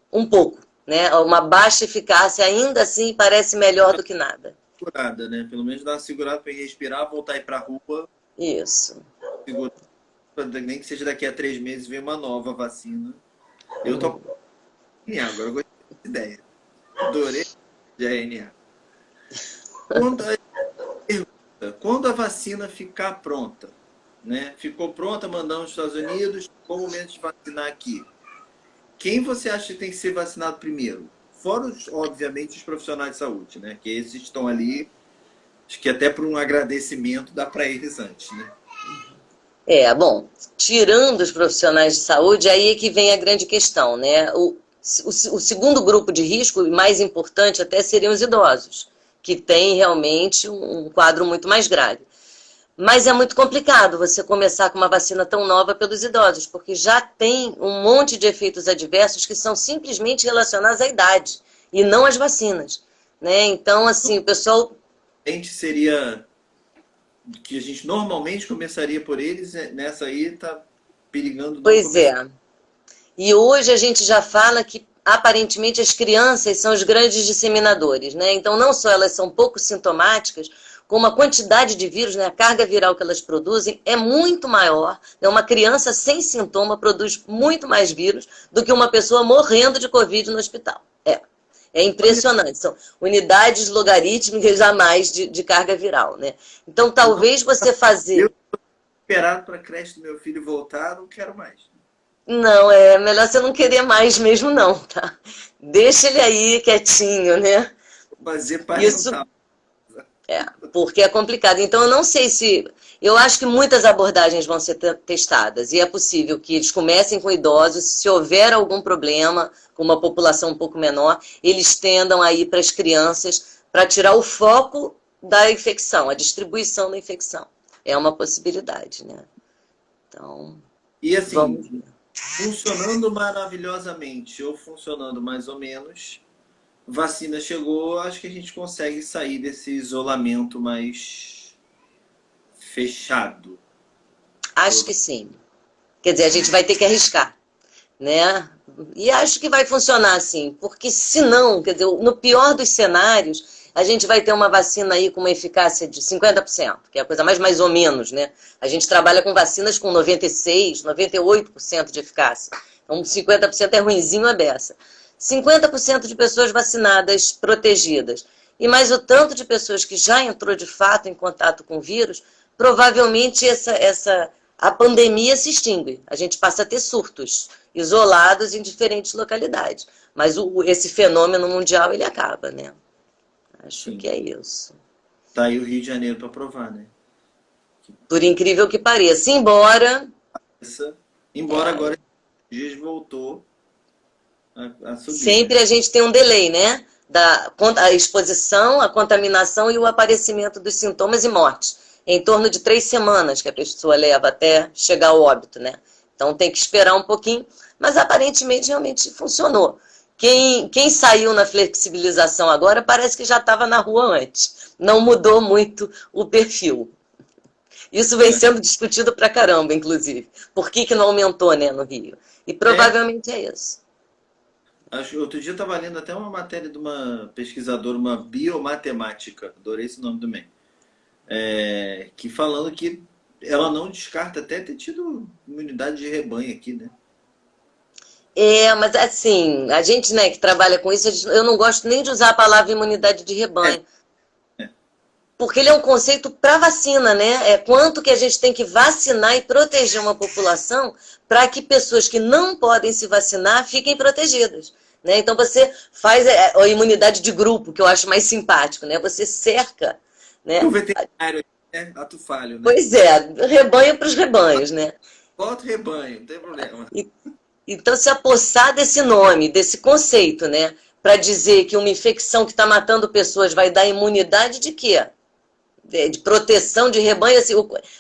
um pouco, né? Uma baixa eficácia ainda assim parece melhor do que nada. Segurada, né? Pelo menos dar uma segurada para respirar, voltar a ir pra rua. Isso. Segura, nem que seja daqui a 3 meses ver uma nova vacina. Eu tô agora eu gostei dessa ideia. Adorei de RNA. Quando a vacina ficar pronta, né? Ficou pronta, mandamos para os Estados Unidos, qual o momento de vacinar aqui? Quem você acha que tem que ser vacinado primeiro? Fora, obviamente, os profissionais de saúde, né? Que esses estão ali, acho que até por um agradecimento dá para eles antes, né? Bom, tirando os profissionais de saúde, aí é que vem a grande questão, né? O segundo grupo de risco, mais importante até, seriam os idosos, que têm realmente um quadro muito mais grave. Mas é muito complicado você começar com uma vacina tão nova pelos idosos, porque já tem um monte de efeitos adversos que são simplesmente relacionados à idade, e não às vacinas. Né? Então, assim, o pessoal... Seria que a gente normalmente começaria por eles, nessa aí tá perigando... Pois é. E hoje a gente já fala que, aparentemente, as crianças são os grandes disseminadores, né? Então, não só elas são pouco sintomáticas, como a quantidade de vírus, né? A carga viral que elas produzem é muito maior. Né? Uma criança sem sintoma produz muito mais vírus do que uma pessoa morrendo de Covid no hospital. É impressionante. São unidades logarítmicas a mais de carga viral, né? Então, talvez você fazer... Eu tô esperado para a creche do meu filho voltar, não quero mais. Não, é melhor você não querer mais mesmo, não, tá? Deixa ele aí quietinho, né? Vou fazer parental. Porque é complicado. Então, eu não sei se... Eu acho que muitas abordagens vão ser testadas, e é possível que eles comecem com idosos, se houver algum problema com uma população um pouco menor, eles tendam a ir para as crianças para tirar o foco da infecção, a distribuição da infecção. É uma possibilidade, né? Então, e assim, vamos ver. funcionando maravilhosamente ou funcionando mais ou menos, vacina chegou, acho que a gente consegue sair desse isolamento mais fechado. Acho que sim. Quer dizer, a gente vai ter que arriscar, né? E acho que vai funcionar assim, porque se não, quer dizer, no pior dos cenários, a gente vai ter uma vacina aí com uma eficácia de 50%, que é a coisa mais ou menos, né? A gente trabalha com vacinas com 96%, 98% de eficácia. Então, 50% é ruinzinho a beça. 50% de pessoas vacinadas, protegidas, e mais o tanto de pessoas que já entrou de fato em contato com o vírus, provavelmente a pandemia se extingue. A gente passa a ter surtos isolados em diferentes localidades. Mas esse fenômeno mundial, ele acaba, né? Acho Sim. que é isso. Tá aí o Rio de Janeiro para provar, né? Por incrível que pareça. Embora agora dias voltou a subir, né? Sempre a gente tem um delay, né? A exposição, a contaminação e o aparecimento dos sintomas e mortes. Em torno de 3 semanas que a pessoa leva até chegar ao óbito, né? Então tem que esperar um pouquinho, mas aparentemente realmente funcionou. Quem saiu na flexibilização agora parece que já estava na rua antes. Não mudou muito o perfil. Isso vem sendo discutido pra caramba, inclusive. Por que não aumentou, né, no Rio? E provavelmente é isso. Outro dia eu estava lendo até uma matéria de uma pesquisadora, uma biomatemática, adorei esse nome também, que falando que ela não descarta até ter tido imunidade de rebanho aqui, né? Mas assim, a gente, né, que trabalha com isso, eu não gosto nem de usar a palavra imunidade de É, rebanho, é, porque ele é um conceito para vacina, né? É quanto que a gente tem que vacinar e proteger uma população para que pessoas que não podem se vacinar fiquem protegidas. Né? Então você faz a imunidade de grupo, que eu acho mais simpático, né? Você cerca, o né? veterinário, né? Ato falho, né? Pois é, rebanho para os rebanhos, né? Volta o rebanho, não tem problema. Então, se apossar desse nome, desse conceito, né, para dizer que uma infecção que está matando pessoas vai dar imunidade de quê? De proteção de rebanho, assim,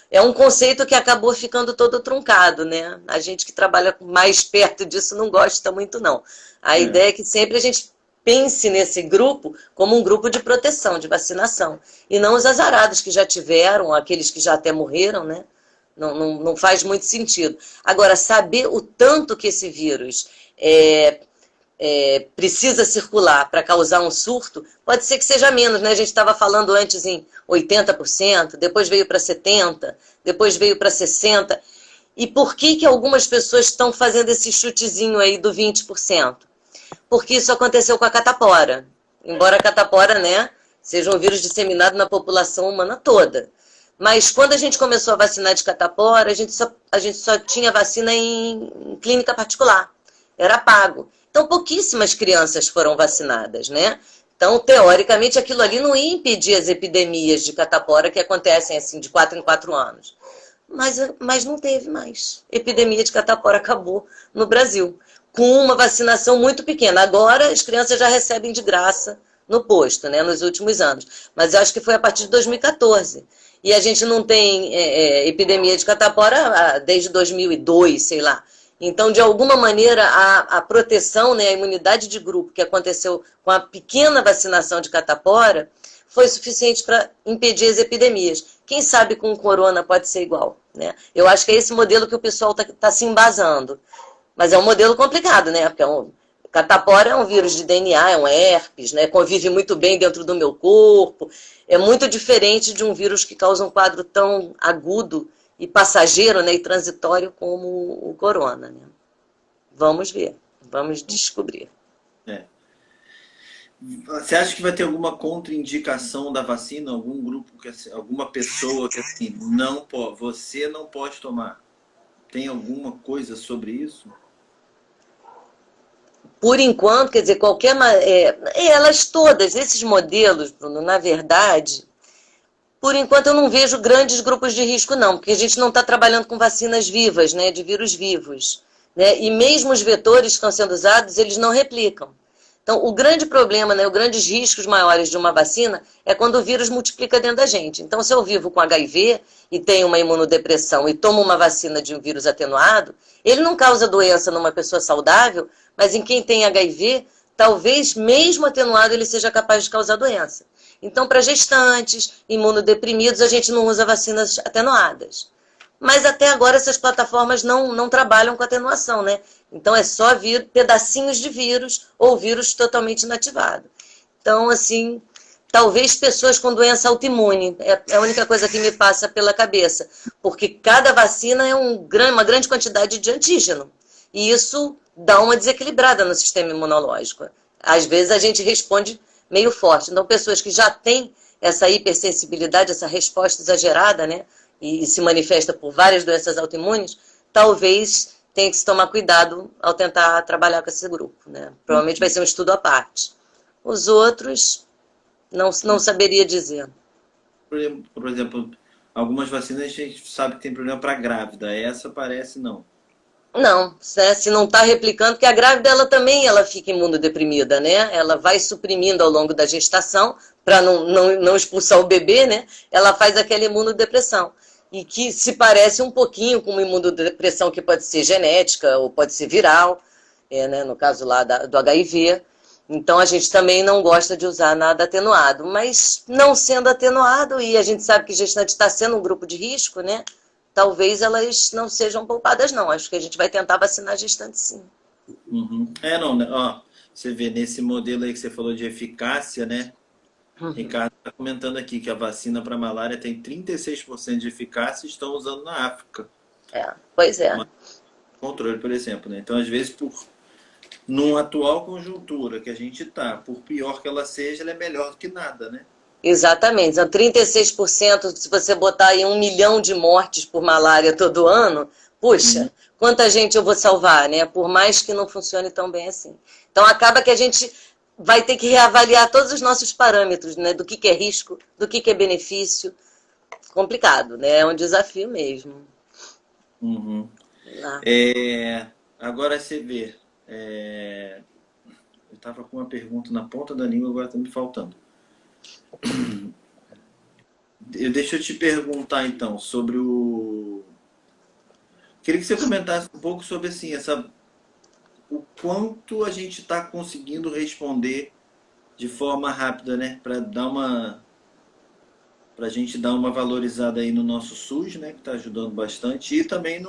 é um conceito que acabou ficando todo truncado, né? A gente que trabalha mais perto disso não gosta muito, não. A É. ideia é que sempre a gente pense nesse grupo como um grupo de proteção, de vacinação, e não os azarados que já tiveram, aqueles que já até morreram, né? Não faz muito sentido. Agora, saber o tanto que esse vírus precisa circular para causar um surto, pode ser que seja menos, né? A gente estava falando antes em 80%, depois veio para 70%, depois veio para 60%. E por que algumas pessoas estão fazendo esse chutezinho aí do 20%? Porque isso aconteceu com a catapora. Embora a catapora, né, seja um vírus disseminado na população humana toda. Mas quando a gente começou a vacinar de catapora, a gente só tinha vacina em clínica particular. Era pago. Então, pouquíssimas crianças foram vacinadas, né? Então, teoricamente, aquilo ali não ia impedir as epidemias de catapora que acontecem assim de 4 em 4 anos. Mas não teve mais. A epidemia de catapora acabou no Brasil, com uma vacinação muito pequena. Agora, as crianças já recebem de graça no posto, né, nos últimos anos. Mas eu acho que foi a partir de 2014. E a gente não tem epidemia de catapora desde 2002, sei lá. Então, de alguma maneira, a proteção, né, a imunidade de grupo que aconteceu com a pequena vacinação de catapora foi suficiente para impedir as epidemias. Quem sabe com o corona pode ser igual, né? Eu acho que é esse modelo que o pessoal está se embasando. Mas é um modelo complicado, né? Porque catapora é um vírus de DNA, é um herpes, né? Convive muito bem dentro do meu corpo. É muito diferente de um vírus que causa um quadro tão agudo e passageiro, né, e transitório como o corona, né? Vamos ver, vamos descobrir. É. Você acha que vai ter alguma contraindicação da vacina? Algum grupo, alguma pessoa que assim, não pode, você não pode tomar? Tem alguma coisa sobre isso? Por enquanto, quer dizer, elas todas, esses modelos, Bruno, na verdade, por enquanto eu não vejo grandes grupos de risco, não, porque a gente não está trabalhando com vacinas vivas, né, de vírus vivos. Né? E mesmo os vetores que estão sendo usados, eles não replicam. Então, o grande problema, né, os grandes riscos maiores de uma vacina é quando o vírus multiplica dentro da gente. Então, se eu vivo com HIV e tenho uma imunodepressão e tomo uma vacina de um vírus atenuado, ele não causa doença numa pessoa saudável, mas em quem tem HIV, talvez mesmo atenuado ele seja capaz de causar doença. Então, para gestantes, imunodeprimidos, a gente não usa vacinas atenuadas. Mas até agora essas plataformas não trabalham com atenuação, né? Então é só pedacinhos de vírus ou vírus totalmente inativado. Então, assim, talvez pessoas com doença autoimune, é a única coisa que me passa pela cabeça, porque cada vacina é uma grande quantidade de antígeno, e isso dá uma desequilibrada no sistema imunológico. Às vezes a gente responde meio forte. Então, pessoas que já têm essa hipersensibilidade, essa resposta exagerada, né? E se manifesta por várias doenças autoimunes, talvez tenha que se tomar cuidado ao tentar trabalhar com esse grupo, né? Provavelmente vai ser um estudo à parte. Os outros, não saberia dizer. Por exemplo, algumas vacinas a gente sabe que tem problema para grávida. Essa parece não. Não, né? Se não está replicando, porque a grávida ela fica imunodeprimida, né? Ela vai suprimindo ao longo da gestação para não expulsar o bebê, né? Ela faz aquela imunodepressão. E que se parece um pouquinho com uma imunodepressão que pode ser genética ou pode ser viral, né? No caso lá do HIV. Então a gente também não gosta de usar nada atenuado. Mas não sendo atenuado, e a gente sabe que gestante está sendo um grupo de risco, né? Talvez elas não sejam poupadas, não. Acho que a gente vai tentar vacinar gestante, sim. Uhum. Não, né? Ó, você vê nesse modelo aí que você falou de eficácia, né? Ricardo está comentando aqui que a vacina para malária tem 36% de eficácia e estão usando na África. Pois é. Controle, por exemplo, né? Então, às vezes, numa atual conjuntura que a gente está, por pior que ela seja, ela é melhor do que nada, né? Exatamente. Então, 36%, se você botar aí 1 milhão de mortes por malária todo ano, puxa, quanta gente eu vou salvar, né? Por mais que não funcione tão bem assim. Então, acaba que a gente vai ter que reavaliar todos os nossos parâmetros, né? Do que é risco, do que é benefício. Complicado, né? É um desafio mesmo. Uhum. Agora você vê. Eu estava com uma pergunta na ponta da língua, agora está me faltando. Deixa eu te perguntar então sobre o. Queria que você comentasse um pouco sobre assim, o quanto a gente está conseguindo responder de forma rápida, né? Para a gente dar uma valorizada aí no nosso SUS, né? Que está ajudando bastante, e também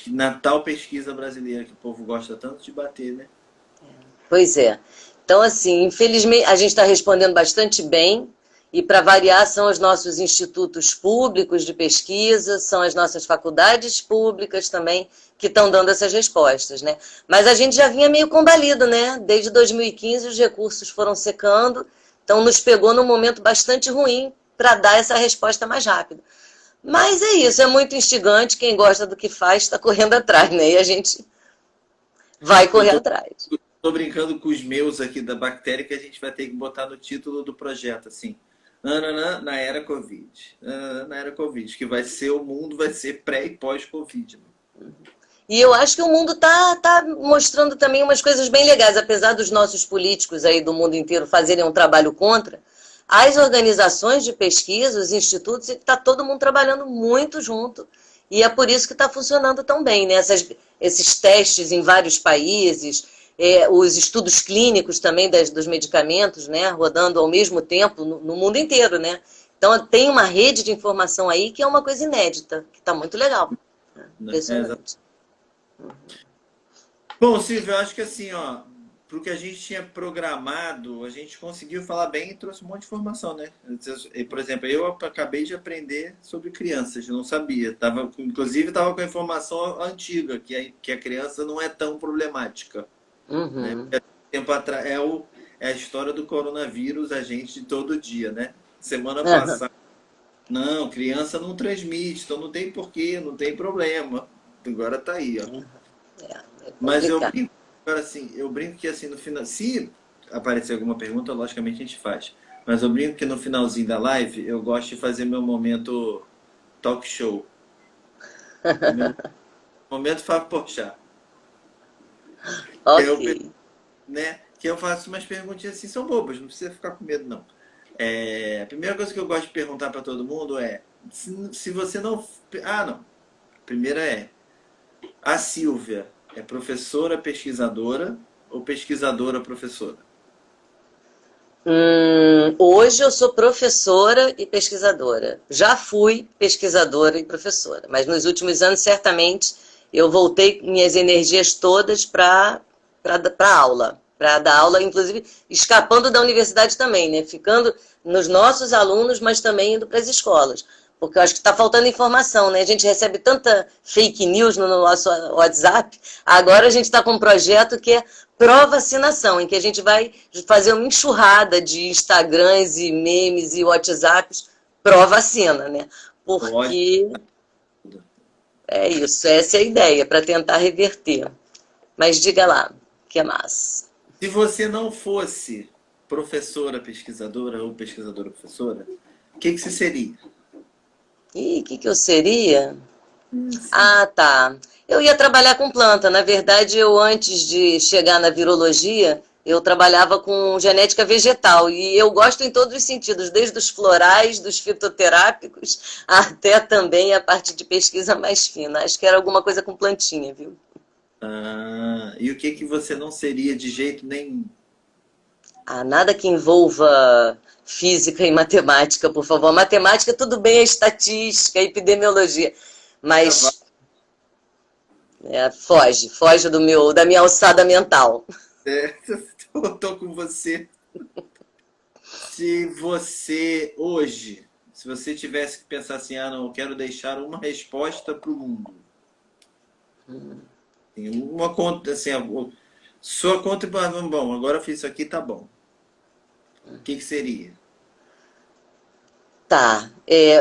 na tal pesquisa brasileira que o povo gosta tanto de bater, né? Pois é. Então, assim, infelizmente, a gente está respondendo bastante bem, e para variar, são os nossos institutos públicos de pesquisa, são as nossas faculdades públicas também que estão dando essas respostas, né? Mas a gente já vinha meio combalido, né? Desde 2015 os recursos foram secando, então nos pegou num momento bastante ruim para dar essa resposta mais rápida. Mas é isso, é muito instigante, quem gosta do que faz está correndo atrás, né? E a gente vai correr atrás. Tô brincando com os meus aqui da bactéria que a gente vai ter que botar no título do projeto, assim. Na era Covid. Na era Covid, que o mundo vai ser pré e pós-Covid. E eu acho que o mundo tá mostrando também umas coisas bem legais, apesar dos nossos políticos aí do mundo inteiro fazerem um trabalho contra, as organizações de pesquisa, os institutos, está todo mundo trabalhando muito junto. E é por isso que está funcionando tão bem, né? Esses testes em vários países, os estudos clínicos também dos medicamentos, né? Rodando ao mesmo tempo no mundo inteiro, né? Então tem uma rede de informação aí que é uma coisa inédita, que está muito legal. Impressionante. Bom, Silvio, eu acho que assim, ó, pro que a gente tinha programado, a gente conseguiu falar bem e trouxe um monte de informação, né? Por exemplo, eu acabei de aprender sobre crianças, não sabia. Inclusive, estava com a informação antiga, que a criança não é tão problemática. Uhum. Né? Tempo atrás, é a história do coronavírus, a gente todo dia, né? Semana passada. Não, criança não transmite, então não tem porquê, não tem problema. Agora tá aí, ó. Mas eu brinco que assim, no final, se aparecer alguma pergunta, logicamente a gente faz. Mas eu brinco que no finalzinho da live, eu gosto de fazer meu momento talk show. Meu momento Fábio Porchat. Ok. né? Que eu faço umas perguntinhas assim, são bobas, não precisa ficar com medo, não. A primeira coisa que eu gosto de perguntar para todo mundo é se você não. Ah, não. A primeira é: a Silvia é professora pesquisadora ou pesquisadora professora? Hoje eu sou professora e pesquisadora. Já fui pesquisadora e professora, mas nos últimos anos, certamente, eu voltei minhas energias todas para aula, para dar aula, inclusive escapando da universidade também, né? Ficando nos nossos alunos, mas também indo para as escolas. Porque eu acho que está faltando informação, né? A gente recebe tanta fake news no nosso WhatsApp. Agora a gente está com um projeto que é pró-vacinação, em que a gente vai fazer uma enxurrada de Instagrams e memes e WhatsApps pró-vacina, né? Porque é isso, essa é a ideia, para tentar reverter. Mas diga lá, o que é mais? Se você não fosse professora pesquisadora ou pesquisadora professora, o que você seria? E o que eu seria? Ah, tá. Eu ia trabalhar com planta. Na verdade, eu antes de chegar na virologia, eu trabalhava com genética vegetal. E eu gosto em todos os sentidos, desde os florais, dos fitoterápicos, até também a parte de pesquisa mais fina. Acho que era alguma coisa com plantinha, viu? E o que você não seria de jeito nenhum? Ah, nada que envolva física e matemática, por favor. Matemática, tudo bem, é estatística, é epidemiologia. Mas foge da minha alçada mental. Eu tô com você. Se você tivesse que pensar assim, não, eu quero deixar uma resposta para o mundo. Uma conta, assim, sua conta, bom, agora eu fiz isso aqui, tá bom. O que seria? Tá.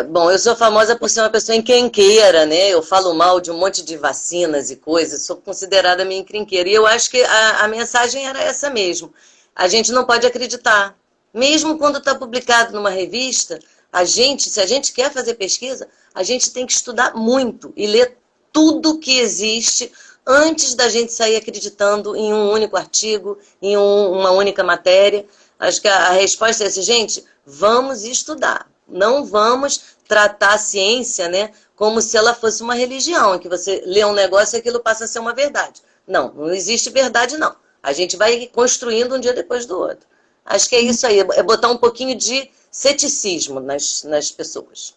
Bom, eu sou famosa por ser uma pessoa encrenqueira, né? Eu falo mal de um monte de vacinas e coisas, sou considerada meio encrenqueira. E eu acho que a mensagem era essa mesmo. A gente não pode acreditar. Mesmo quando está publicado numa revista, se a gente quer fazer pesquisa, a gente tem que estudar muito e ler tudo que existe antes da gente sair acreditando em um único artigo, em uma única matéria. Acho que a resposta é essa, gente, vamos estudar. Não vamos tratar a ciência, né, como se ela fosse uma religião, em que você lê um negócio e aquilo passa a ser uma verdade. Não existe verdade, não. A gente vai construindo um dia depois do outro. Acho que é isso aí, é botar um pouquinho de ceticismo nas pessoas.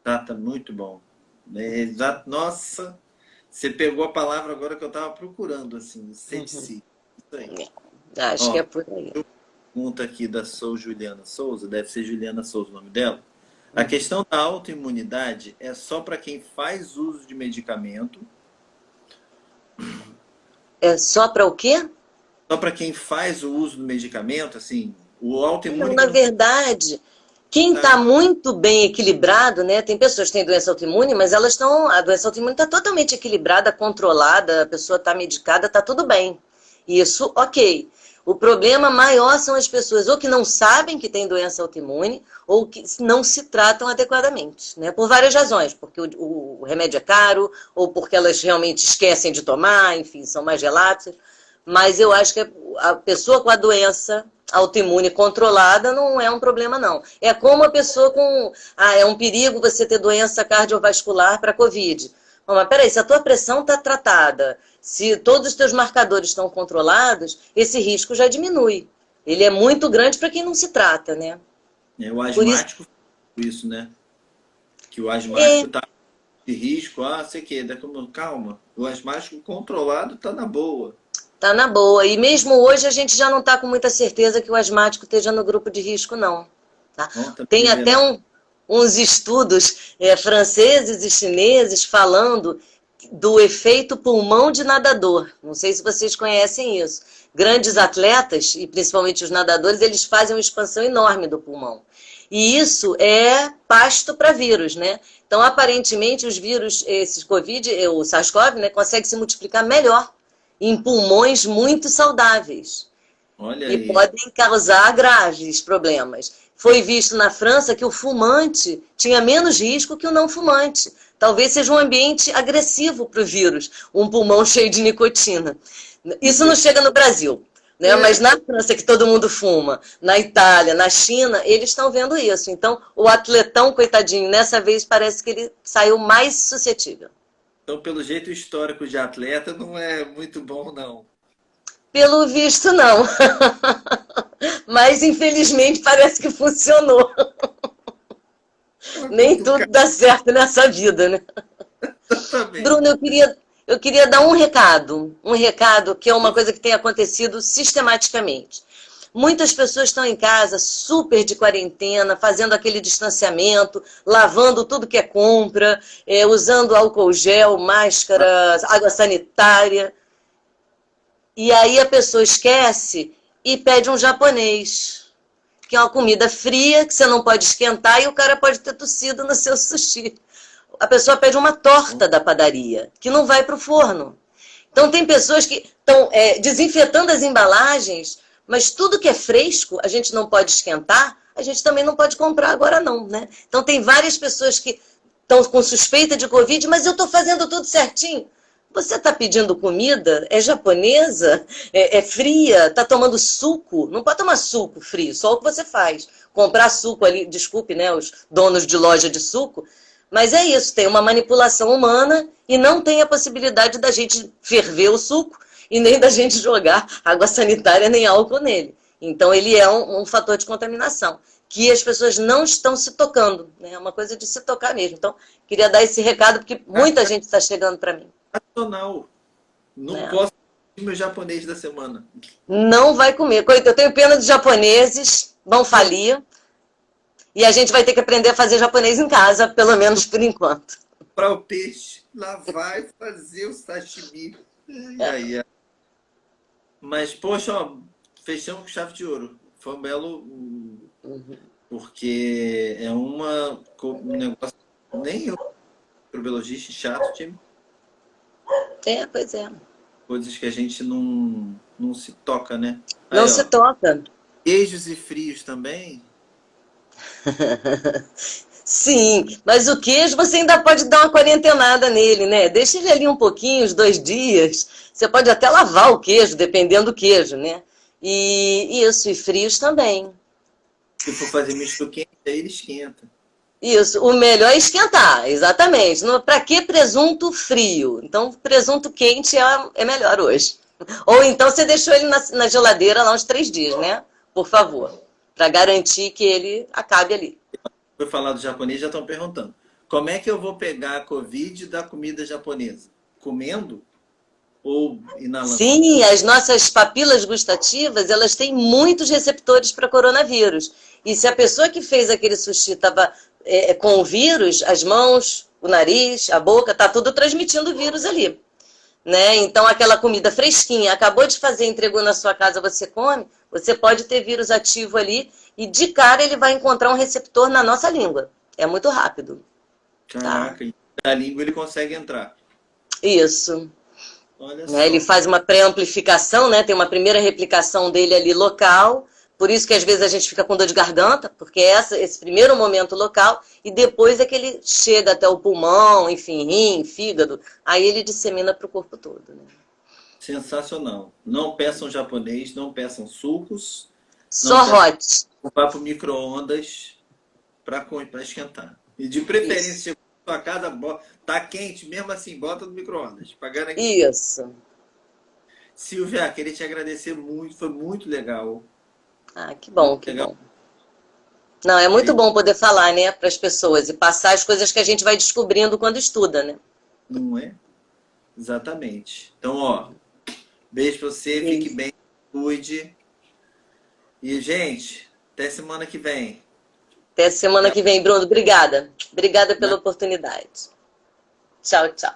Tá muito bom. Exato. Nossa, você pegou a palavra agora que eu estava procurando, assim, ceticismo. Isso aí. Acho que é por aí. Pergunta aqui da Juliana Souza, deve ser Juliana Souza o nome dela. A questão da autoimunidade é só para quem faz uso de medicamento? É só para o quê? Só para quem faz o uso do medicamento, assim, o autoimune... Na verdade, quem está muito bem equilibrado, né? Tem pessoas que têm doença autoimune, mas a doença autoimune está totalmente equilibrada, controlada, a pessoa está medicada, está tudo bem. Isso, ok. O problema maior são as pessoas ou que não sabem que tem doença autoimune ou que não se tratam adequadamente, né? Por várias razões, porque o remédio é caro ou porque elas realmente esquecem de tomar, enfim, são mais relapsas. Mas eu acho que a pessoa com a doença autoimune controlada não é um problema, não. É como a pessoa com... é um perigo você ter doença cardiovascular para Covid. Bom, mas peraí, se a tua pressão está tratada, se todos os teus marcadores estão controlados, esse risco já diminui. Ele é muito grande para quem não se trata, né? O asmático, isso, né? Que o asmático está de risco, sei que, calma, o asmático controlado está na boa. Está na boa. E mesmo hoje a gente já não está com muita certeza que o asmático esteja no grupo de risco, não. Tá? Tem até uns estudos franceses e chineses falando do efeito pulmão de nadador. Não sei se vocês conhecem isso. Grandes atletas, e principalmente os nadadores, eles fazem uma expansão enorme do pulmão. E isso é pasto para vírus, né? Então, aparentemente, os vírus, esses Covid, o SARS-CoV, né, consegue se multiplicar melhor em pulmões muito saudáveis. Olha e podem causar graves problemas. Foi visto na França que o fumante tinha menos risco que o não fumante. Talvez seja um ambiente agressivo para o vírus, um pulmão cheio de nicotina. Isso não chega no Brasil. né? Mas na França, que todo mundo fuma, na Itália, na China, eles estão vendo isso. Então, o atletão, coitadinho, nessa vez parece que ele saiu mais suscetível. Então, pelo jeito, o histórico de atleta não é muito bom, não. Pelo visto, não. Mas, infelizmente, parece que funcionou. Nem tudo dá certo nessa vida, né? Exatamente. Bruno, eu queria dar um recado que é uma coisa que tem acontecido sistematicamente. Muitas pessoas estão em casa, super de quarentena, fazendo aquele distanciamento, lavando tudo que é compra, usando álcool gel, máscara, água sanitária. E aí a pessoa esquece e pede um japonês, que é uma comida fria, que você não pode esquentar e o cara pode ter tossido no seu sushi. A pessoa pede uma torta da padaria, que não vai para o forno. Então tem pessoas que estão desinfetando as embalagens, mas tudo que é fresco, a gente não pode esquentar, a gente também não pode comprar agora não, né? Então tem várias pessoas que estão com suspeita de Covid, mas eu estou fazendo tudo certinho. Você está pedindo comida? É japonesa? É fria? Está tomando suco? Não pode tomar suco frio, só o que você faz. Comprar suco ali, desculpe, né, os donos de loja de suco, mas é isso, tem uma manipulação humana e não tem a possibilidade da gente ferver o suco e nem da gente jogar água sanitária nem álcool nele. Então ele é um fator de contaminação, que as pessoas não estão se tocando, né? É uma coisa de se tocar mesmo. Então, queria dar esse recado, porque muita gente está chegando para mim. Nacional. Não posso comer meu japonês da semana. Não vai comer. Eu tenho pena dos japoneses, vão falir. E a gente vai ter que aprender a fazer japonês em casa, pelo menos por enquanto. Para o peixe, lá vai fazer o sashimi. Mas, poxa, ó, fechamos com chave de ouro. Foi um belo... Porque é um negócio... Nem eu, microbiologista chato, time. Pois é. Coisas que a gente não se toca, né? Não se toca. Queijos e frios também. Sim, mas o queijo você ainda pode dar uma quarentenada nele, né? Deixa ele ali um pouquinho, uns 2 dias. Você pode até lavar o queijo, dependendo do queijo, né? E isso, e frios também. Se for fazer misto quente, aí ele esquenta. Isso, o melhor é esquentar, exatamente. Para que presunto frio? Então, presunto quente é melhor hoje. Ou então você deixou ele na geladeira lá uns 3 dias, né? Por favor, para garantir que ele acabe ali. Foi falar do japonês, já estão perguntando. Como é que eu vou pegar a Covid da comida japonesa? Comendo ou inalando? Sim, as nossas papilas gustativas, elas têm muitos receptores para coronavírus. E se a pessoa que fez aquele sushi estava com o vírus, as mãos, o nariz, a boca, está tudo transmitindo o vírus ali. Né? Então, aquela comida fresquinha, acabou de fazer, entregou na sua casa, você come, você pode ter vírus ativo ali e de cara ele vai encontrar um receptor na nossa língua. É muito rápido. Caraca, tá? Na língua ele consegue entrar. Isso. Olha só. Ele faz uma pré-amplificação, né? Tem uma primeira replicação dele ali local, por isso que às vezes a gente fica com dor de garganta, porque esse primeiro momento local, e depois é que ele chega até o pulmão, enfim, rim, fígado, aí ele dissemina para o corpo todo. Né? Sensacional. Não peçam japonês, não peçam sucos. Só hot. Vá para o micro-ondas para esquentar. E de preferência, chegou na sua casa, tá quente, mesmo assim, bota no micro-ondas. Isso. Silvia, queria te agradecer muito, foi muito legal. Ah, que bom, que bom. Não, é muito bom poder falar, né, para as pessoas e passar as coisas que a gente vai descobrindo quando estuda, né? Não é? Exatamente. Então, ó, beijo pra você, fique bem, cuide. E, gente, até semana que vem. Até semana que vem, Bruno. Obrigada. Obrigada pela oportunidade. Tchau, tchau.